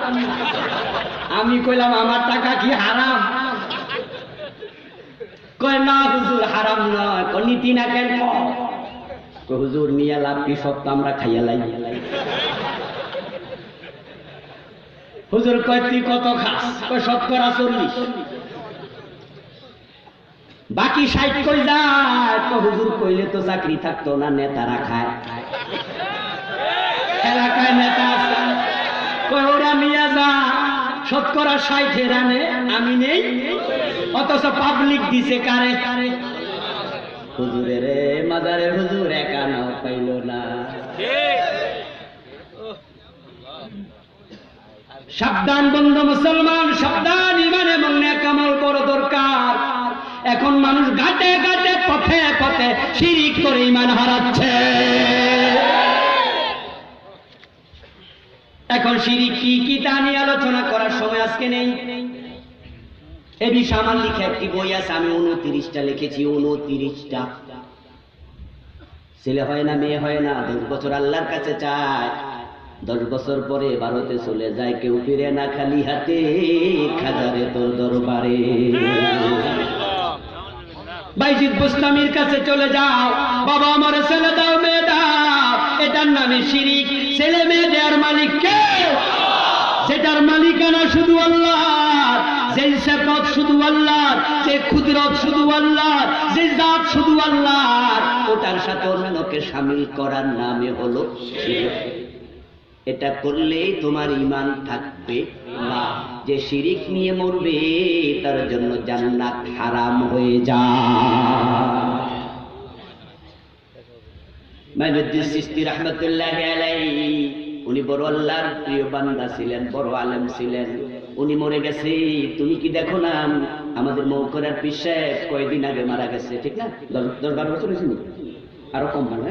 আমি কইলাম আমার টাকা কি হারাম? কয় না হুজুর হারাম নয়। কয় নীতি না কেন? কয় হুজুর নিয়ে লাভ কি, সব তো আমরা খাইয়া লাই। হুজুর কয় তুই কত খাস? কয় 40। বাকি 60 কই যায়? কয় হুজুর কইলে তো চাকরি থাকতো না, নেতারা খায়, এলাকায় নেতা আছে। কয় ওরা নিয়ে যা, 60 রানে আমি নেই, অথচ পাবলিক দিছে কারে? হুজুরের মাজারে হুজুর একা নাও পাইল না। সাবধান বন্ধু মুসলমান, সাবধান, ইমান এবং নেক আমল বড় দরকার। এখন মানুষ ঘাটে ঘাটে পথে পথে শিরিক করে ইমান হারাচ্ছে। এখন শিরিক কি তা নিয়ে আলোচনা করার সময় আজকে নেই। এ বিষয়ে আমার লিখে একটি বই আছে, আমি 29টা লিখেছি। 29টা। ছেলে হয় না, মেয়ে হয় না, 10 বছর আল্লাহর কাছে চায়, 10 বছর পরে ভারতে চলে যায়, কেউ ফিরে না খালি হাতে, খাজারে তোর দরবারে। বাইজিদ বুস্তামির কাছে চলে যাও, বাবা আমার ছেলে দাও, মেয়ে দাও, এটার নামে শিরিক। ছেলে মেয়ে দেওয়ার মালিক কে? সেটার মালিকানা শুধু আল্লাহ, যে সিফাত শুধু আল্লাহ, যে কুদরত শুধু আল্লাহ, যে জাত শুধু আল্লাহ, ওটার সাথে অন্যকে শামিল করার নামে হলো শিরক। এটা করলেই তোমার ঈমান থাকবে না। যে শিরিক নিয়ে মরবে তার জন্য জান্নাত হারাম হয়ে যায়। মাইনুদ্দিন চিশতি রাহমাতুল্লাহি আলাইহি, উনি বড় আল্লাহর প্রিয় বান্দা ছিলেন, বড় আলেম ছিলেন। উনি মরে গেছে, তুমি কি দেখো না আমাদের মৌকরার পীর সাহেব কয়েকদিন আগে মারা গেছে, ঠিক না? 10-12 বছর হয়েছে, আরো কম মানে।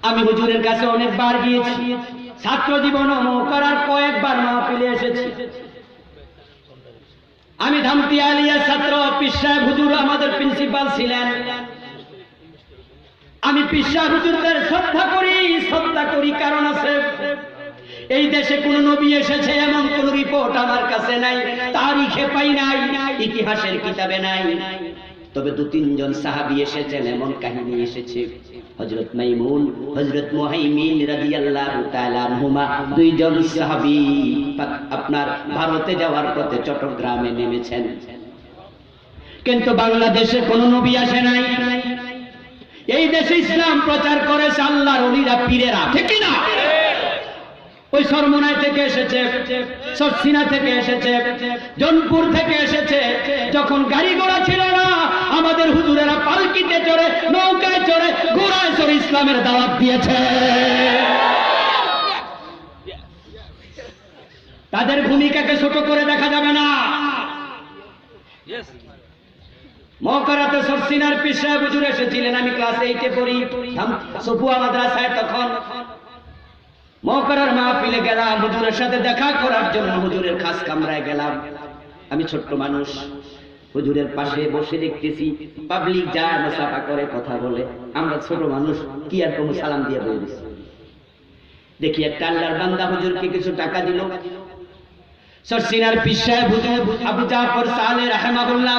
আমি হুজুরের কাছে অনেকবার গিয়েছি, ছাত্র জীবন মৌকরার কয়েকবার মাহফিলে এসেছি। আমি ধামতি আলিয়া ছাত্র, পীর সাহেব হুজুর আমাদের প্রিন্সিপাল ছিলেন। আমি পীর সাহেব হুজুরদের শ্রদ্ধা করি, কারণ আছে। এই দেশে কোন নবী এসেছে এমন কোন রিপোর্ট আমার কাছে নাই, তারিখে পাই নাই, ইতিহাসের কিতাবে নাই। তবে 2-3 জন সাহাবী এসেছেন, এমন কাহিনী এসেছে। হযরত মাইমুন, হযরত মুহাইমিন রাদিয়াল্লাহু তাআলা আনহুমা, 2 জন সাহাবী আপনার ভারতে যাওয়ার পথে চট্টগ্রামে নেমেছেন, কিন্তু বাংলাদেশে কোন নবী আসে নাই। এই দেশে ইসলাম প্রচার করেছে আল্লাহর ওলিরা, পীরেরা, ঠিক কি না? ওই সরমনাই থেকে এসেছে, সরসিনা থেকে এসেছে, জনপুর থেকে এসেছে। যখন গাড়ি ঘোড়া ছিল না, আমাদের হুজুরেরা পালকিতে চড়ে, নৌকায় চড়ে, ঘোড়ায় চড়ে ইসলামের দাওয়াত দিয়েছে। তাদের ভূমিকাকে ছোট করে দেখা যাবে না। মহকারাতে সরসিনার পীর সাহেব হুজুর এসেছিলেন, আমি ক্লাস 8-এ পড়ি, সফুয়া মাদ্রাসায়। তখন মহকারার মাহফিলে গেলাম, হুজুরের সাথে দেখা করার জন্য হুজুরের খাস কামরায় গেলাম। আমি ছোট্ট মানুষ, হুজুরের পাশে বসে দেখতেছি পাবলিক যায়, মুসাফা করে, কথা বলে। আমরা ছোট মানুষ, কি আর কোনো সালাম দিয়ে বলে দিচ্ছি। দেখি একটা আল্লাহর বান্দা হুজুরকে কিছু টাকা দিল। সরসিনার পীর সাহেব হুজুর আবু জাফর সালেহ রাহিমাহুল্লাহ,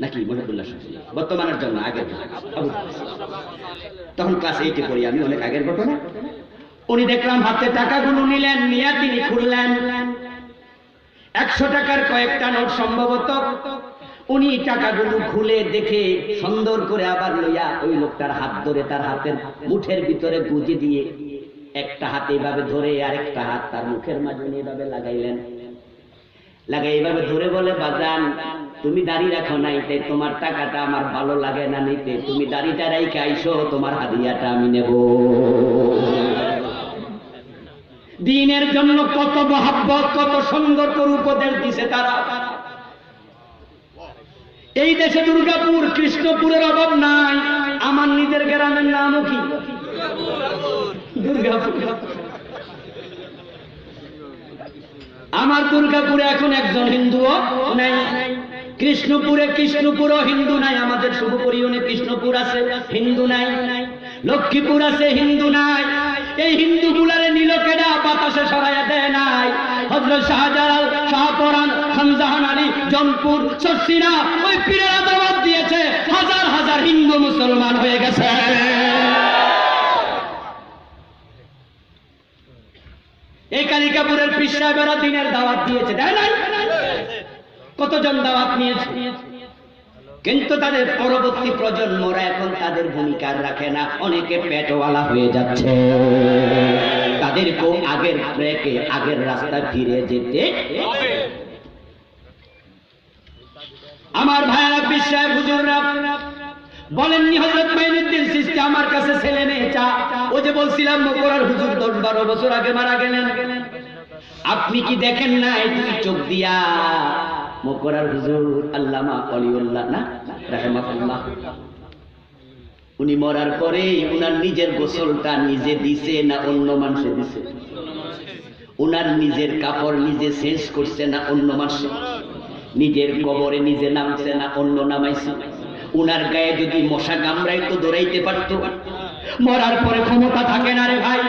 নাকি মহিবুল্লাহ বর্তমানের জন্য, আগের তখন ক্লাস 8-এ পড়ি আমি, অনেক আগের ঘটনা। উনি দেখলাম হাতে টাকাগুলো নিলেন, নিয়ে তিনি খুললেন। 100 টাকার কয়েকটা নোট সম্ভবত। উনি টাকাগুলো খুলে দেখে সুন্দর করে আবার লইয়া ওই লোকটার হাত ধরে তার হাতের মুঠের ভিতরে গুজে দিয়ে একটা হাতে এইভাবে ধরে আরেকটা হাত তার মুখের মাঝে এইভাবে লাগাইলেন। লাগাই এইভাবে ধরে বলে, বাজান তুমি দাড়ি রাখো নাই, তাই তোমার টাকাটা আমার ভালো লাগে না নিতে, তুমি দাড়িটা রাইখে আইসো, তোমার হাদিয়াটা আমি নেব। দ্বীনের জন্য কত মহব্বত, কত সুন্দর করে উপদেশ দিছে তারা। এই দেশে দুর্গাপুর, কৃষ্ণপুরের অভাব নাই। আমার নিজের গ্রামের নামও কি দুর্গাপুর। আমার দুর্গাপুরে এখন একজন হিন্দুও নাই। কৃষ্ণপুরও হিন্দু নাই। আমাদের শুভপুর ইউনিয়নে কৃষ্ণপুর আছে, হিন্দু নাই। লক্ষ্মীপুর আছে, হিন্দু নাই। এই হিন্দু গুলারে নিল কেডা, বাতাসে সরাইয়া দেয় নাই। হযরত শাহজালাল, শাহপরান, খানজাহান আলী, জনপুর, চরসিনা ওই পীরেরা দাওয়াত দিয়েছে, হাজার হাজার হিন্দু মুসলমান হয়ে গেছে। এই কালিকাপুরের পীর সাহেবেরা দিনের দাওয়াত দিয়েছে, দেয় নাই? কতজন দাওয়াত নিয়েছে, কিন্তু তাদের পরবর্তী প্রজন্মরা এখন তাদের ভূমিকা রাখে না। অনেকে পেটওয়ালা হয়ে যাচ্ছে, তাদেরকেও আগের ব্রেকে, আগের রাস্তা ফিরে যেতে হবে। আমার ভাইয়েরা, পীর সাহেব হুজুররা বলেননি হযরত মাইনুদ্দিন চিশতি আমার কাছে ছেলে মেয়ে চা। ও যে বলছিলাম মকরার হুজুর 10-12 বছর আগে মারা গেলেন, আপনি কি দেখেন না এই দুই চোখ দিয়া? মকরার হুজুর আল্লামা ওলিউল্লাহ না রাহিমাহুল্লাহ, উনি মরার পরে উনার নিজের গোসলটা নিজে দিছে না অন্য মানুষে দিছে? উনার নিজের কাপড় নিজে চেঞ্জ করছে না অন্য মানুষে? নিজের কবরে নিজে নামছে না অন্য নামাইছে? উনার গায়ে যদি মশা কামড়াইতো দৌড়াইতে পারতো? মরার পরে ক্ষমতা থাকে না রে ভাই,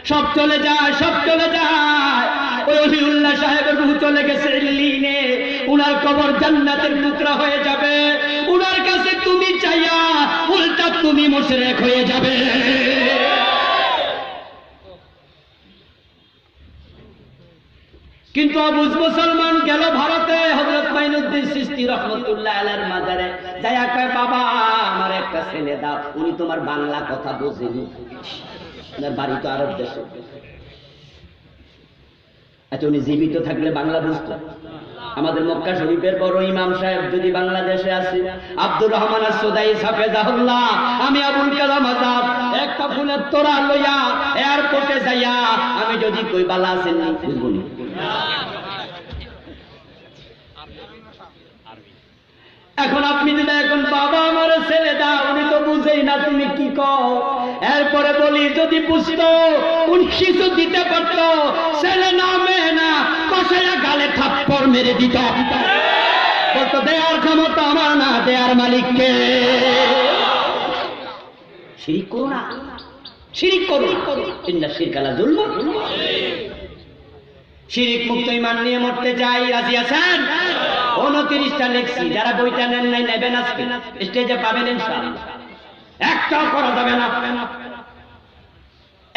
সব চলে যায়, সব চলে যায়। ওই ওলিউল্লাহ সাহেবের রূহ চলে গেছে ইল্লিনে, উনার কবর জান্নাতের টুকরা হয়ে যাবে। উনার কাছে তুমি চাইয়া উল্টা তুমি মুশরিক হয়ে যাবে। কিন্তু অবুঝ মুসলমান গেল ভারতে, হযরত মাইনুদ্দিন চিশতি রাহমাতুল্লাহ আলাইহির মাজারে যায়া কয়, বাবা আমার একটা ছেলে দাও। উনি তোমার বাংলা কথা বোঝেনি, ওনার বাড়ি তো আরব দেশে। আচ্ছা, উনি জীবিত থাকলে বাংলা বুঝতো? আমাদের মক্কা শরীফের বড় ইমাম সাহেব যদি বাংলাদেশে আসে, আব্দুর রহমান আসসাদাই হাফেজাহুল্লাহ, আমি আবুল কালাম আজাদ, একটা ফুলের তোড়া লইয়া এয়ারপোর্টে যাইয়া আমি যদি কই বালা আছেন না, বুঝবনি। এখন আপনি যদি এখন বাবা আমার ছেলে দাও, উনি তো বুঝেই না তুমি কি কও। এরপরে বলি যদি বুঝতো, উনি কিছু দিতে পারতো, ছেলে না মেয়ে না, কষাইয়া গালে থাপ্পড় মেরে দিত, বলতো দেয়ার ক্ষমতা আমার না, দেয়ার মালিককে। শিরিক করো না, শিরিক করো, ইন্না শিরকা লা যুলমুন। শিরিক মুক্ত ঈমান নিয়ে মরতে চাই, রাজি আছেন? 29টা লেখছি, যারা বইটা নেন নাই নেবেন, আজকে স্টেজে পাবেন ইনশাআল্লাহ। একটাও করা যাবে না।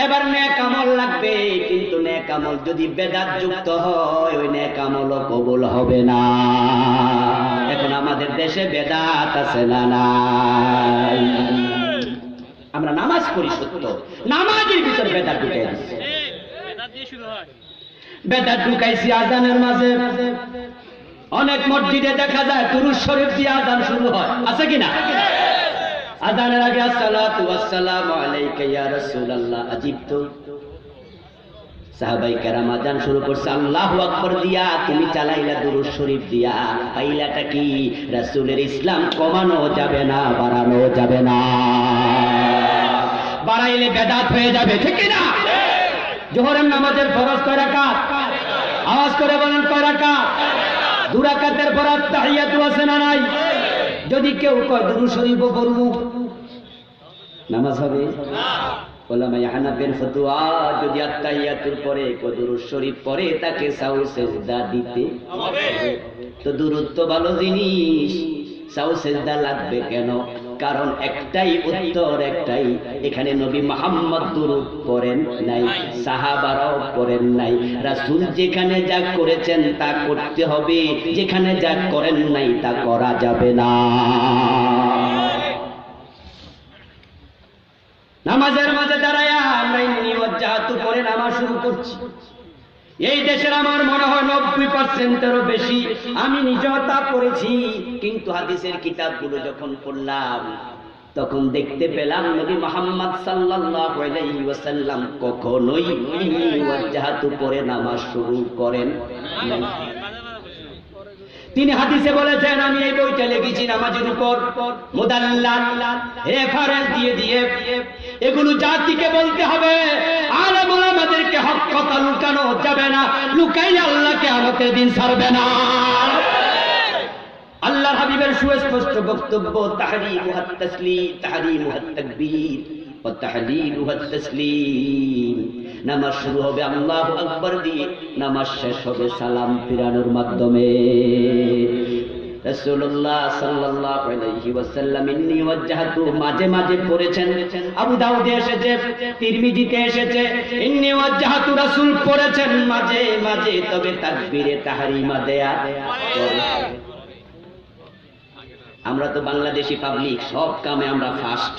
এবার নেক আমল লাগবে, কিন্তু নেক আমল যদি বেদাত যুক্ত হয়, ওই নেক আমলও কবুল হবে না। এখন আমাদের দেশে বেদাত আছে না নাই? আমরা নামাজ পড়ি সত্য, নামাজের ভিতর বেদাত ঢুকাই দিচ্ছি। বেদাত ঢুকাইছি আজানের মাঝে। অনেক মসজিদে দেখা যায় দুরূদ শরীফ দিয়ে আজান শুরু হয়, আছে কিনা? আজানের আগে আসসালাতু ওয়াসসালামু আলাইকা ইয়া রাসূলুল্লাহ আজিবতু। সাহাবায়ে কেরাম আজান শুরু করছে আল্লাহু আকবার দিয়া, তুমি চালাইলা দুরূদ শরীফ দিয়া। পাইলাটা কি? রাসূলের ইসলাম কমানো যাবে না, বাড়ানো যাবে না। বাড়াইলে বেদাত হয়ে যাবে, ঠিক কি না? জোহরের নামাজের ফরজ কয় রাকাত? আওয়াজ করে বলেন কয় রাকাত? 2 রাকাতের পর তাহিয়াতু আছে না নাই? যদি কেউ কয় দুরূদ শরীফ পড়ব, নামাজ হবে না। ওলামা হানাফির ফতোয়া, যদি আত্তাহিয়াতুর পরে কেউ দুরূদ শরীফ পড়ে, তাকে সাউ সিজদা দিতে হবে। তো দুরূদ তো ভালো জিনিস, সাউ সিজদা লাগবে কেন? কারণ একটাই উত্তর, একটাই, এখানে নবী মুহাম্মদ দুরূদ পড়েন নাই, সাহাবারাও পড়েন নাই। রাসূল যেখানে যা করেছেন তা করতে হবে, যেখানে যা করেন নাই তা করা যাবে না। নামাজের মাঝে দাঁড়ায়া আমরা নিওয়াজ্জাহাতু পড়ে নামাজ শুরু করছি। এই দেশের আমার মনে হয় 90%-এরও বেশি, আমি নিজেও তা পড়েছি। কিন্তু হাদিসের কিতাবগুলো যখন পড়লাম, তখন দেখতে পেলাম নবী মুহাম্মদ সাল্লাল্লাহু আলাইহি ওয়াসাল্লাম কখনোই নিওয়াজ্জাহাতু পড়ে নামাজ শুরু করেন নাই। তিনি হাদিসে বলেছেন, আমি এই বইটা লিখেছি নামাজের উপর মুদাল্লাল রেফারেন্স দিয়ে দিয়ে। এগুলো জাতিকে বলতে হবে, আলেম ওলামাদেরকে হক কথা লুকানো যাবে না, লুকাইলে আল্লাহ কিয়ামতের দিন ছাড়বে না। আল্লাহর হাবিবের সুস্পষ্ট বক্তব্য, তাহরিমুহাত তাসলিম, তাহরিমুহাত তাকবীর। ওয়া তাহলিলুহা তাসলিম। নামাজ শুরু হবে আল্লাহু আকবার দিয়ে, নামাজ শেষ হবে সালাম ফিরানোর মাধ্যমে। রাসূলুল্লাহ সাল্লাল্লাহু আলাইহি ওয়াসাল্লাম ইন্নী ওয়াজ্জাহতু মাঝে মাঝে পড়েছেন, আবু দাউদে এসেছে, তিরমিজিতে এসেছে, ইন্নী ওয়াজ্জাহতু রাসূল পড়েছেন মাঝে মাঝে, তবে তাকবীরে তাহরিমা দেয়া পড়ে। আমরা তো বাংলাদেশি পাবলিক, সব কামে আমরা ফার্স্ট।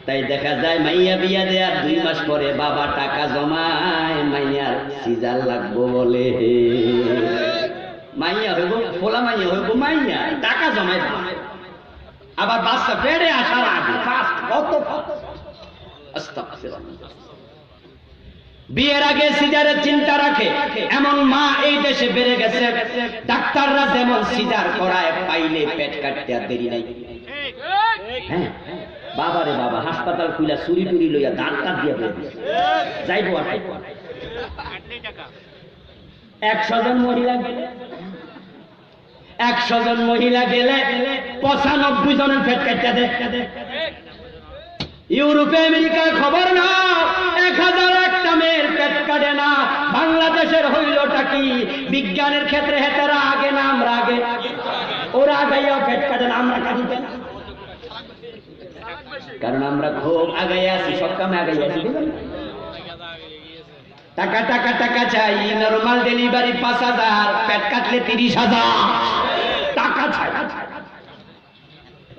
তাই দেখা যায় মাইয়া বিয়া দেয়ার 2 মাস পরে বাবা টাকা জমায় মাইয়ার সিজার লাগবো বলে। মাইয়া হইব, ফোলা মাইয়া হইব, মাইয়া টাকা জমায় আবার বাচ্চা বেড়ে আসার আগে কত আস্তাগফিরুল্লাহ। বিয়ের আগে সিজারের চিন্তা রাখে এমন মা এই দেশে বেড়ে গেছে। ডাক্তাররা যেমন সিজার করায় পাইলে পেট কাটতে আর দেরি নাই। হ্যাঁ বাবারে বাবা, হাসপাতাল খুইলা চুরি টুরি লইয়া দাঁত কাট দিয়া যাইব আর 100 জন মহিলা গেলে 100 জন মহিলা গেলে 95 জনের পেট কাটতে দে। ইউরোপে আমেরিকায় খবর না 1001টা মেয়ের পেট কাটে না। বাংলাদেশের হইলটা কি? বিজ্ঞানের ক্ষেত্রে হেতারা আগে না আমরা আগে? ওরা আগাইয়া পেট কাটে না, আমরা কাটি না, কারণ আমরা খুব আগাইয়া আছি, সব কামে আগাইয়া আছি। টাকা টাকা টাকা চাই, নরমাল ডেলিভারি 5000, পেট কাটলে 30,000 টাকা চাই।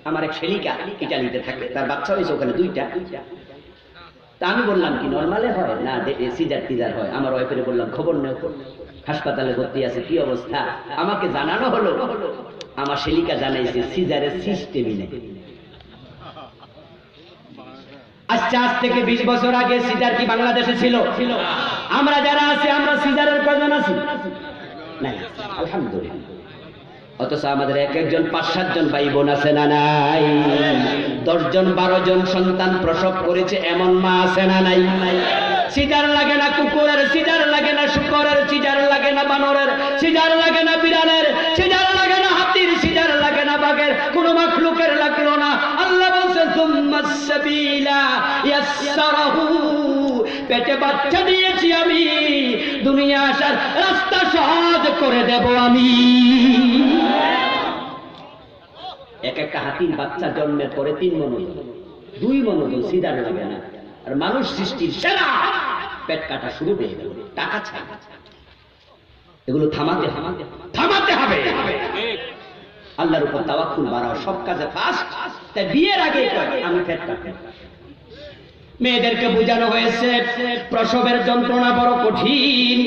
আমার এক শেলিকা ইটালিতে থাকে, তার বাচ্চা হয়েছে ওখানে 2টা। তা আমি বললাম কি নরমালে হয় না সিজার টিজার হয়? আমার ওয়াইফের বললাম খবর নেও, হাসপাতালে ভর্তি আছে, কি অবস্থা? আমাকে জানানো হলো, আমার শেলিকা জানাইছে সিজারের সিস্টেমই নেই। আজ থেকে 20 বছর আগে সিজার কি বাংলাদেশে ছিল? আমরা যারা আছি আমরা সিজারের কয়জন আছি? নাই, আলহামদুলিল্লাহ। অথচ আমাদের একজন 5-7 জন ভাই বোন আছে না নাই? 10 জন 12 জন সন্তান প্রসব করেছে এমন মা আছে না নাই? সিজার লাগে না কুকুরের, সিজার লাগে না শুকরের, সিজার লাগে না বানরের, সিজার লাগে না বিড়ালের, সিজার লাগে না হাতির, সিজার লাগে না বাঘের, কোন মাখলুকের লাগলো না। আল্লাহ বলছেন সুম্মাস সাবিলা ইয়াসসারাহু, পেটে বাচ্চা দিয়েছি আমি, দুনিয়া আসার রাস্তা সহজ করে দেব আমি। একটা হাতির বাচ্চা জন্মের পরে 3 মণ, 2 মণ সিজার লাগে না। আর মানুষ সৃষ্টির সেরা পেট কাটা শুরু হয়ে গেল, টাকা ছাড়া। এগুলো থামাতে হবে। আল্লাহর উপর তাওয়াক্কুল বাড়াও, সব কাজে ফাস্ট। তাই বিয়ের আগে আমি পেট কাটব। মেয়েদেরকে বোঝানো হয়েছে প্রসবের যন্ত্রণা বড় কঠিন,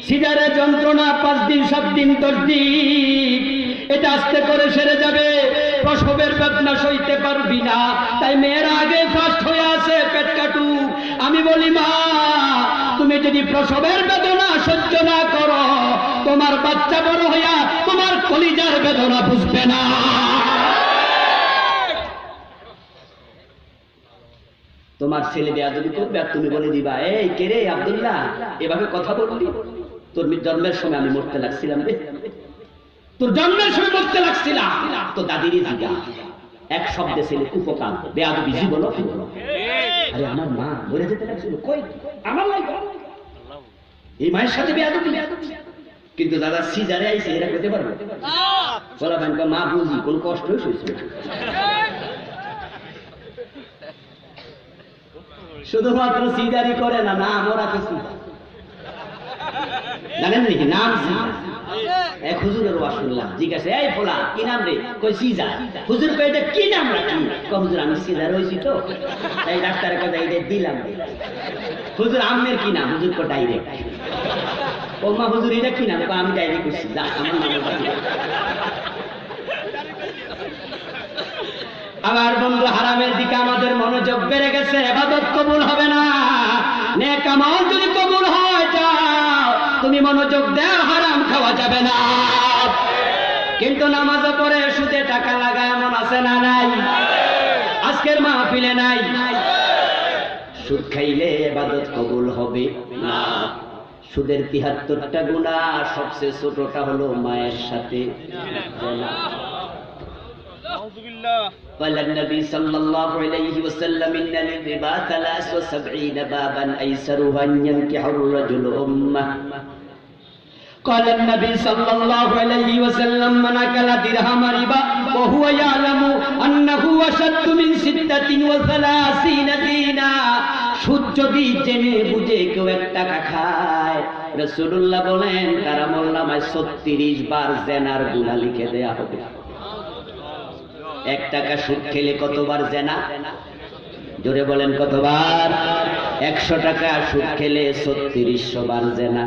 সিজারের যন্ত্রণা 5 দিন 7 দিন 10 দিন, এটা আস্তে করে সেরে যাবে। প্রসবের বেদনা সইতে পারবি না, তাই মেয়েরা আগে ফাস্ট হয়ে আছে পেট কাটু। আমি বলি মা, তুমি যদি প্রসবের বেদনা সহ্য না করো, তোমার বাচ্চা বড় হইয়া তোমার কলিজার বেদনা বুঝবে না। তোমার ছেলে বেয়াদবি করবে আর তুমি বলে দিবা, এই কে রে আব্দুল্লাহ, এভাবে কথা বলবি? তোর জন্মের সময় আমি মরতে লাগছিলাম রে, তোর জন্মের সময় মরতে লাগছিলাম। তো দাদিরই জিগা এক শব্দে ছেলে কুপকাল বেয়াদবি জীবন। আরে আমার মা মরে যেতে লাগছিল, কই আমার লাগে এই মায়ের সাথে বেয়াদবি। কিন্তু দাদা সিজারে আইছে, এরা করতে পারবে? বলা ব্যাংকা মা বুঝি কোন কষ্ট হয়েছে। শুধুমাত্র সিজারি করে না, নাম ওরা কিছু জানেন নাকি? নাম এক হুজুরের ওয়াজ শুনলাম, জিজ্ঞাসা এই ফোলা কি নাম রে? কই সিজার। হুজুর কই এটা কি নাম রাখি? কই হুজুর আমি সিজার হইছি তো, তাই ডাক্তারের কথা এটা দিলাম। হুজুর আমের কি নাম? হুজুর কো ডাইরেক্ট। ও মা হুজুর এটা কি নাম? কই আমি ডাইরেক্ট কইছি, যা আমার নাম। আমার বন্ধু, হারামের দিকে আমাদের মনোযোগ বেড়ে গেছে, ইবাদত কবুল হবে না। নেক আমল যদি কবুল হয়, যাও তুমি মনোযোগ দাও, হারাম খাওয়া যাবে না। কিন্তু নামাজে পড়ে সুদে টাকা লাগায় এমন আছে না নাই? আজকের মাহফিলে নাই। সুদ খাইলে ইবাদত কবুল হবে না। সুদের 73টা গুনাহ, সবচেয়ে ছোটটা হলো মায়ের সাথে। قال النبي صلى الله عليه وسلم إن للربا 73 بابا أيسرها أن ينكح الرجل أمه. قال النبي صلى الله عليه وسلم من أكل درهم ربا وهو يعلم أنه أشد من 36 دينا. সুদ যদি জেনে বুঝে কেউ 1 টাকা খায়, রাসূলুল্লাহ বলেন তার আমলনামায় 36 বার জেনার গুনাহ লিখে দেয়া হবে। 1 টাকা সুদ খেলে কতবার জেনা? জোরে বলেন কতবার? 100 টাকা সুদ খেলে 3600 বার জেনা।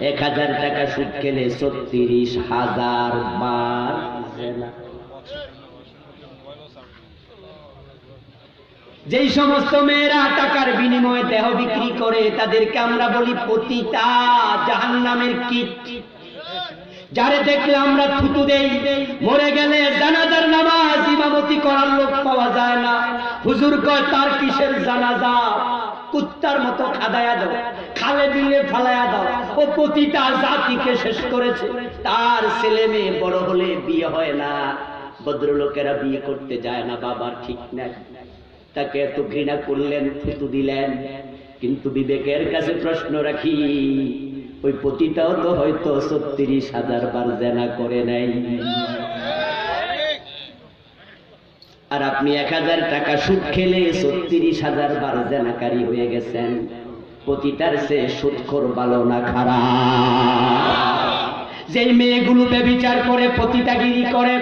1000 টাকা সুদ খেলে 36,000 বার জেনা। যেই সমস্ত মেয়েরা টাকার বিনিময়ে দেহ বিক্রি করে তাদেরকে আমরা বলি পতিতা, জাহান্নামের কীট। যারে দেখলে আমরা থুতু দেই, মরে গেলে জানাজার নামাজ ইমামতি করার লোক পাওয়া যায় না। হুজুর কয় তার কিসের জানাজা, কুত্তার মতো খাদায়া দাও, খালে বিলে ফালায়া দাও। ও পতিতা জাতিকে শেষ করেছে। তার ছেলে মেয়ে বড় হলে বিয়ে হয় না, ভদ্রলোকেরা বিয়ে করতে যায় না, বাবার ঠিক নাই। তাকে এত ঘৃণা করলেন, থুতু দিলেন, কিন্তু বিবেকের কাছে প্রশ্ন রাখি, ওই পতিতাও তো হয়তো 36,000 বার জেনা করে নাই। আর আপনি 1000 টাকা সুদ খেলে 36,000 বার জেনাকারী হয়ে গেছেন। পতিতার সে সুদখোর ভালো না খারাপ? যেই মেয়েগুলো ব্যভিচার করে, পতিতাগিরি করে,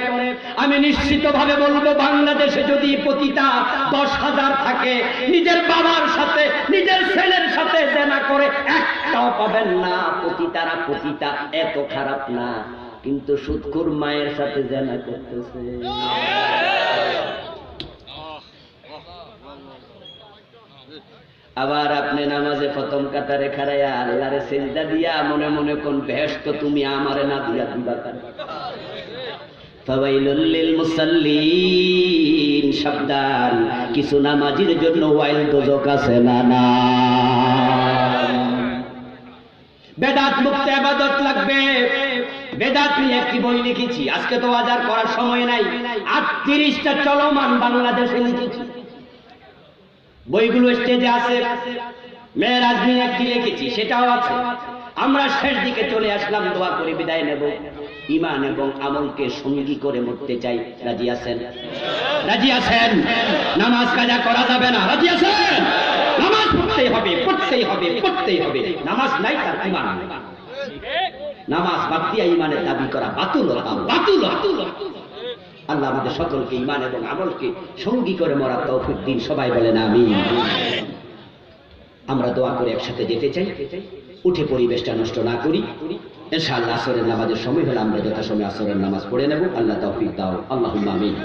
আমি নিশ্চিতভাবে বলবো বাংলাদেশে যদি পতিতা 10,000 থাকে, নিজের বাবার সাথে নিজের ছেলের সাথে জেনা করে একটাও পাবেন না। পতিতারা পতিতা এত খারাপ না, কিন্তু সুদখোর মায়ের সাথে জেনা করতেছে। আবার আপনি নামাজে প্রথম কাতারে খাড়াইয়া আল্লাহরে সিজদা দিয়া মনে মনে কোন বেহেশত তুমি আমারে না দিয়া দিবা। ফাওয়াইলুল লিল মুসাল্লিন, সাবধান, কিছু নামাজির জন্য ওয়াইল দোজক আছে না না। বেদাত মুক্ত ইবাদত লাগবে। বেদাত নিয়ে একটি বই লিখেছি, আজকে তো বাজার করার সময় নাই। 38টা চলমান বাংলাদেশে লিখেছি, বইগুলো স্টেজে আছে। মেরাজ নিয়ে একটি লিখেছি, সেটাও আছে। আমরা শেষ দিকে চলে আসলাম, দোয়া করে বিদায় নেব। ঈমান এবং আমলকে সঙ্গী করে মরতে চাই। রাজি আছেন? রাজি আছেন? নামাজ কাজা করা যাবে না, রাজি আছেন? নামাজ পড়তেই হবে, পড়তেই হবে, পড়তেই হবে। নামাজ নাই তার ঈমান নাই। নামাজ বাদ দিয়া ঈমানের দাবি করা বাতুল, বাতুল, বাতুল। আল্লাহ আমাদের সকলকে ঈমান এবং আমলকে সঙ্গী করে মরার তৌফিক দিন। সবাই বলেন আমিন। আমরা দোয়া করে একসাথে যেতে চাই, উঠে পরিবেশটা নষ্ট না করি। ইনশাআল্লাহ আসরের নামাজের সময় হলে আমরা যথাসময়ে আসরের নামাজ পড়ে নেব। আল্লাহ তৌফিক দাও, আল্লাহুম্মা আমিন।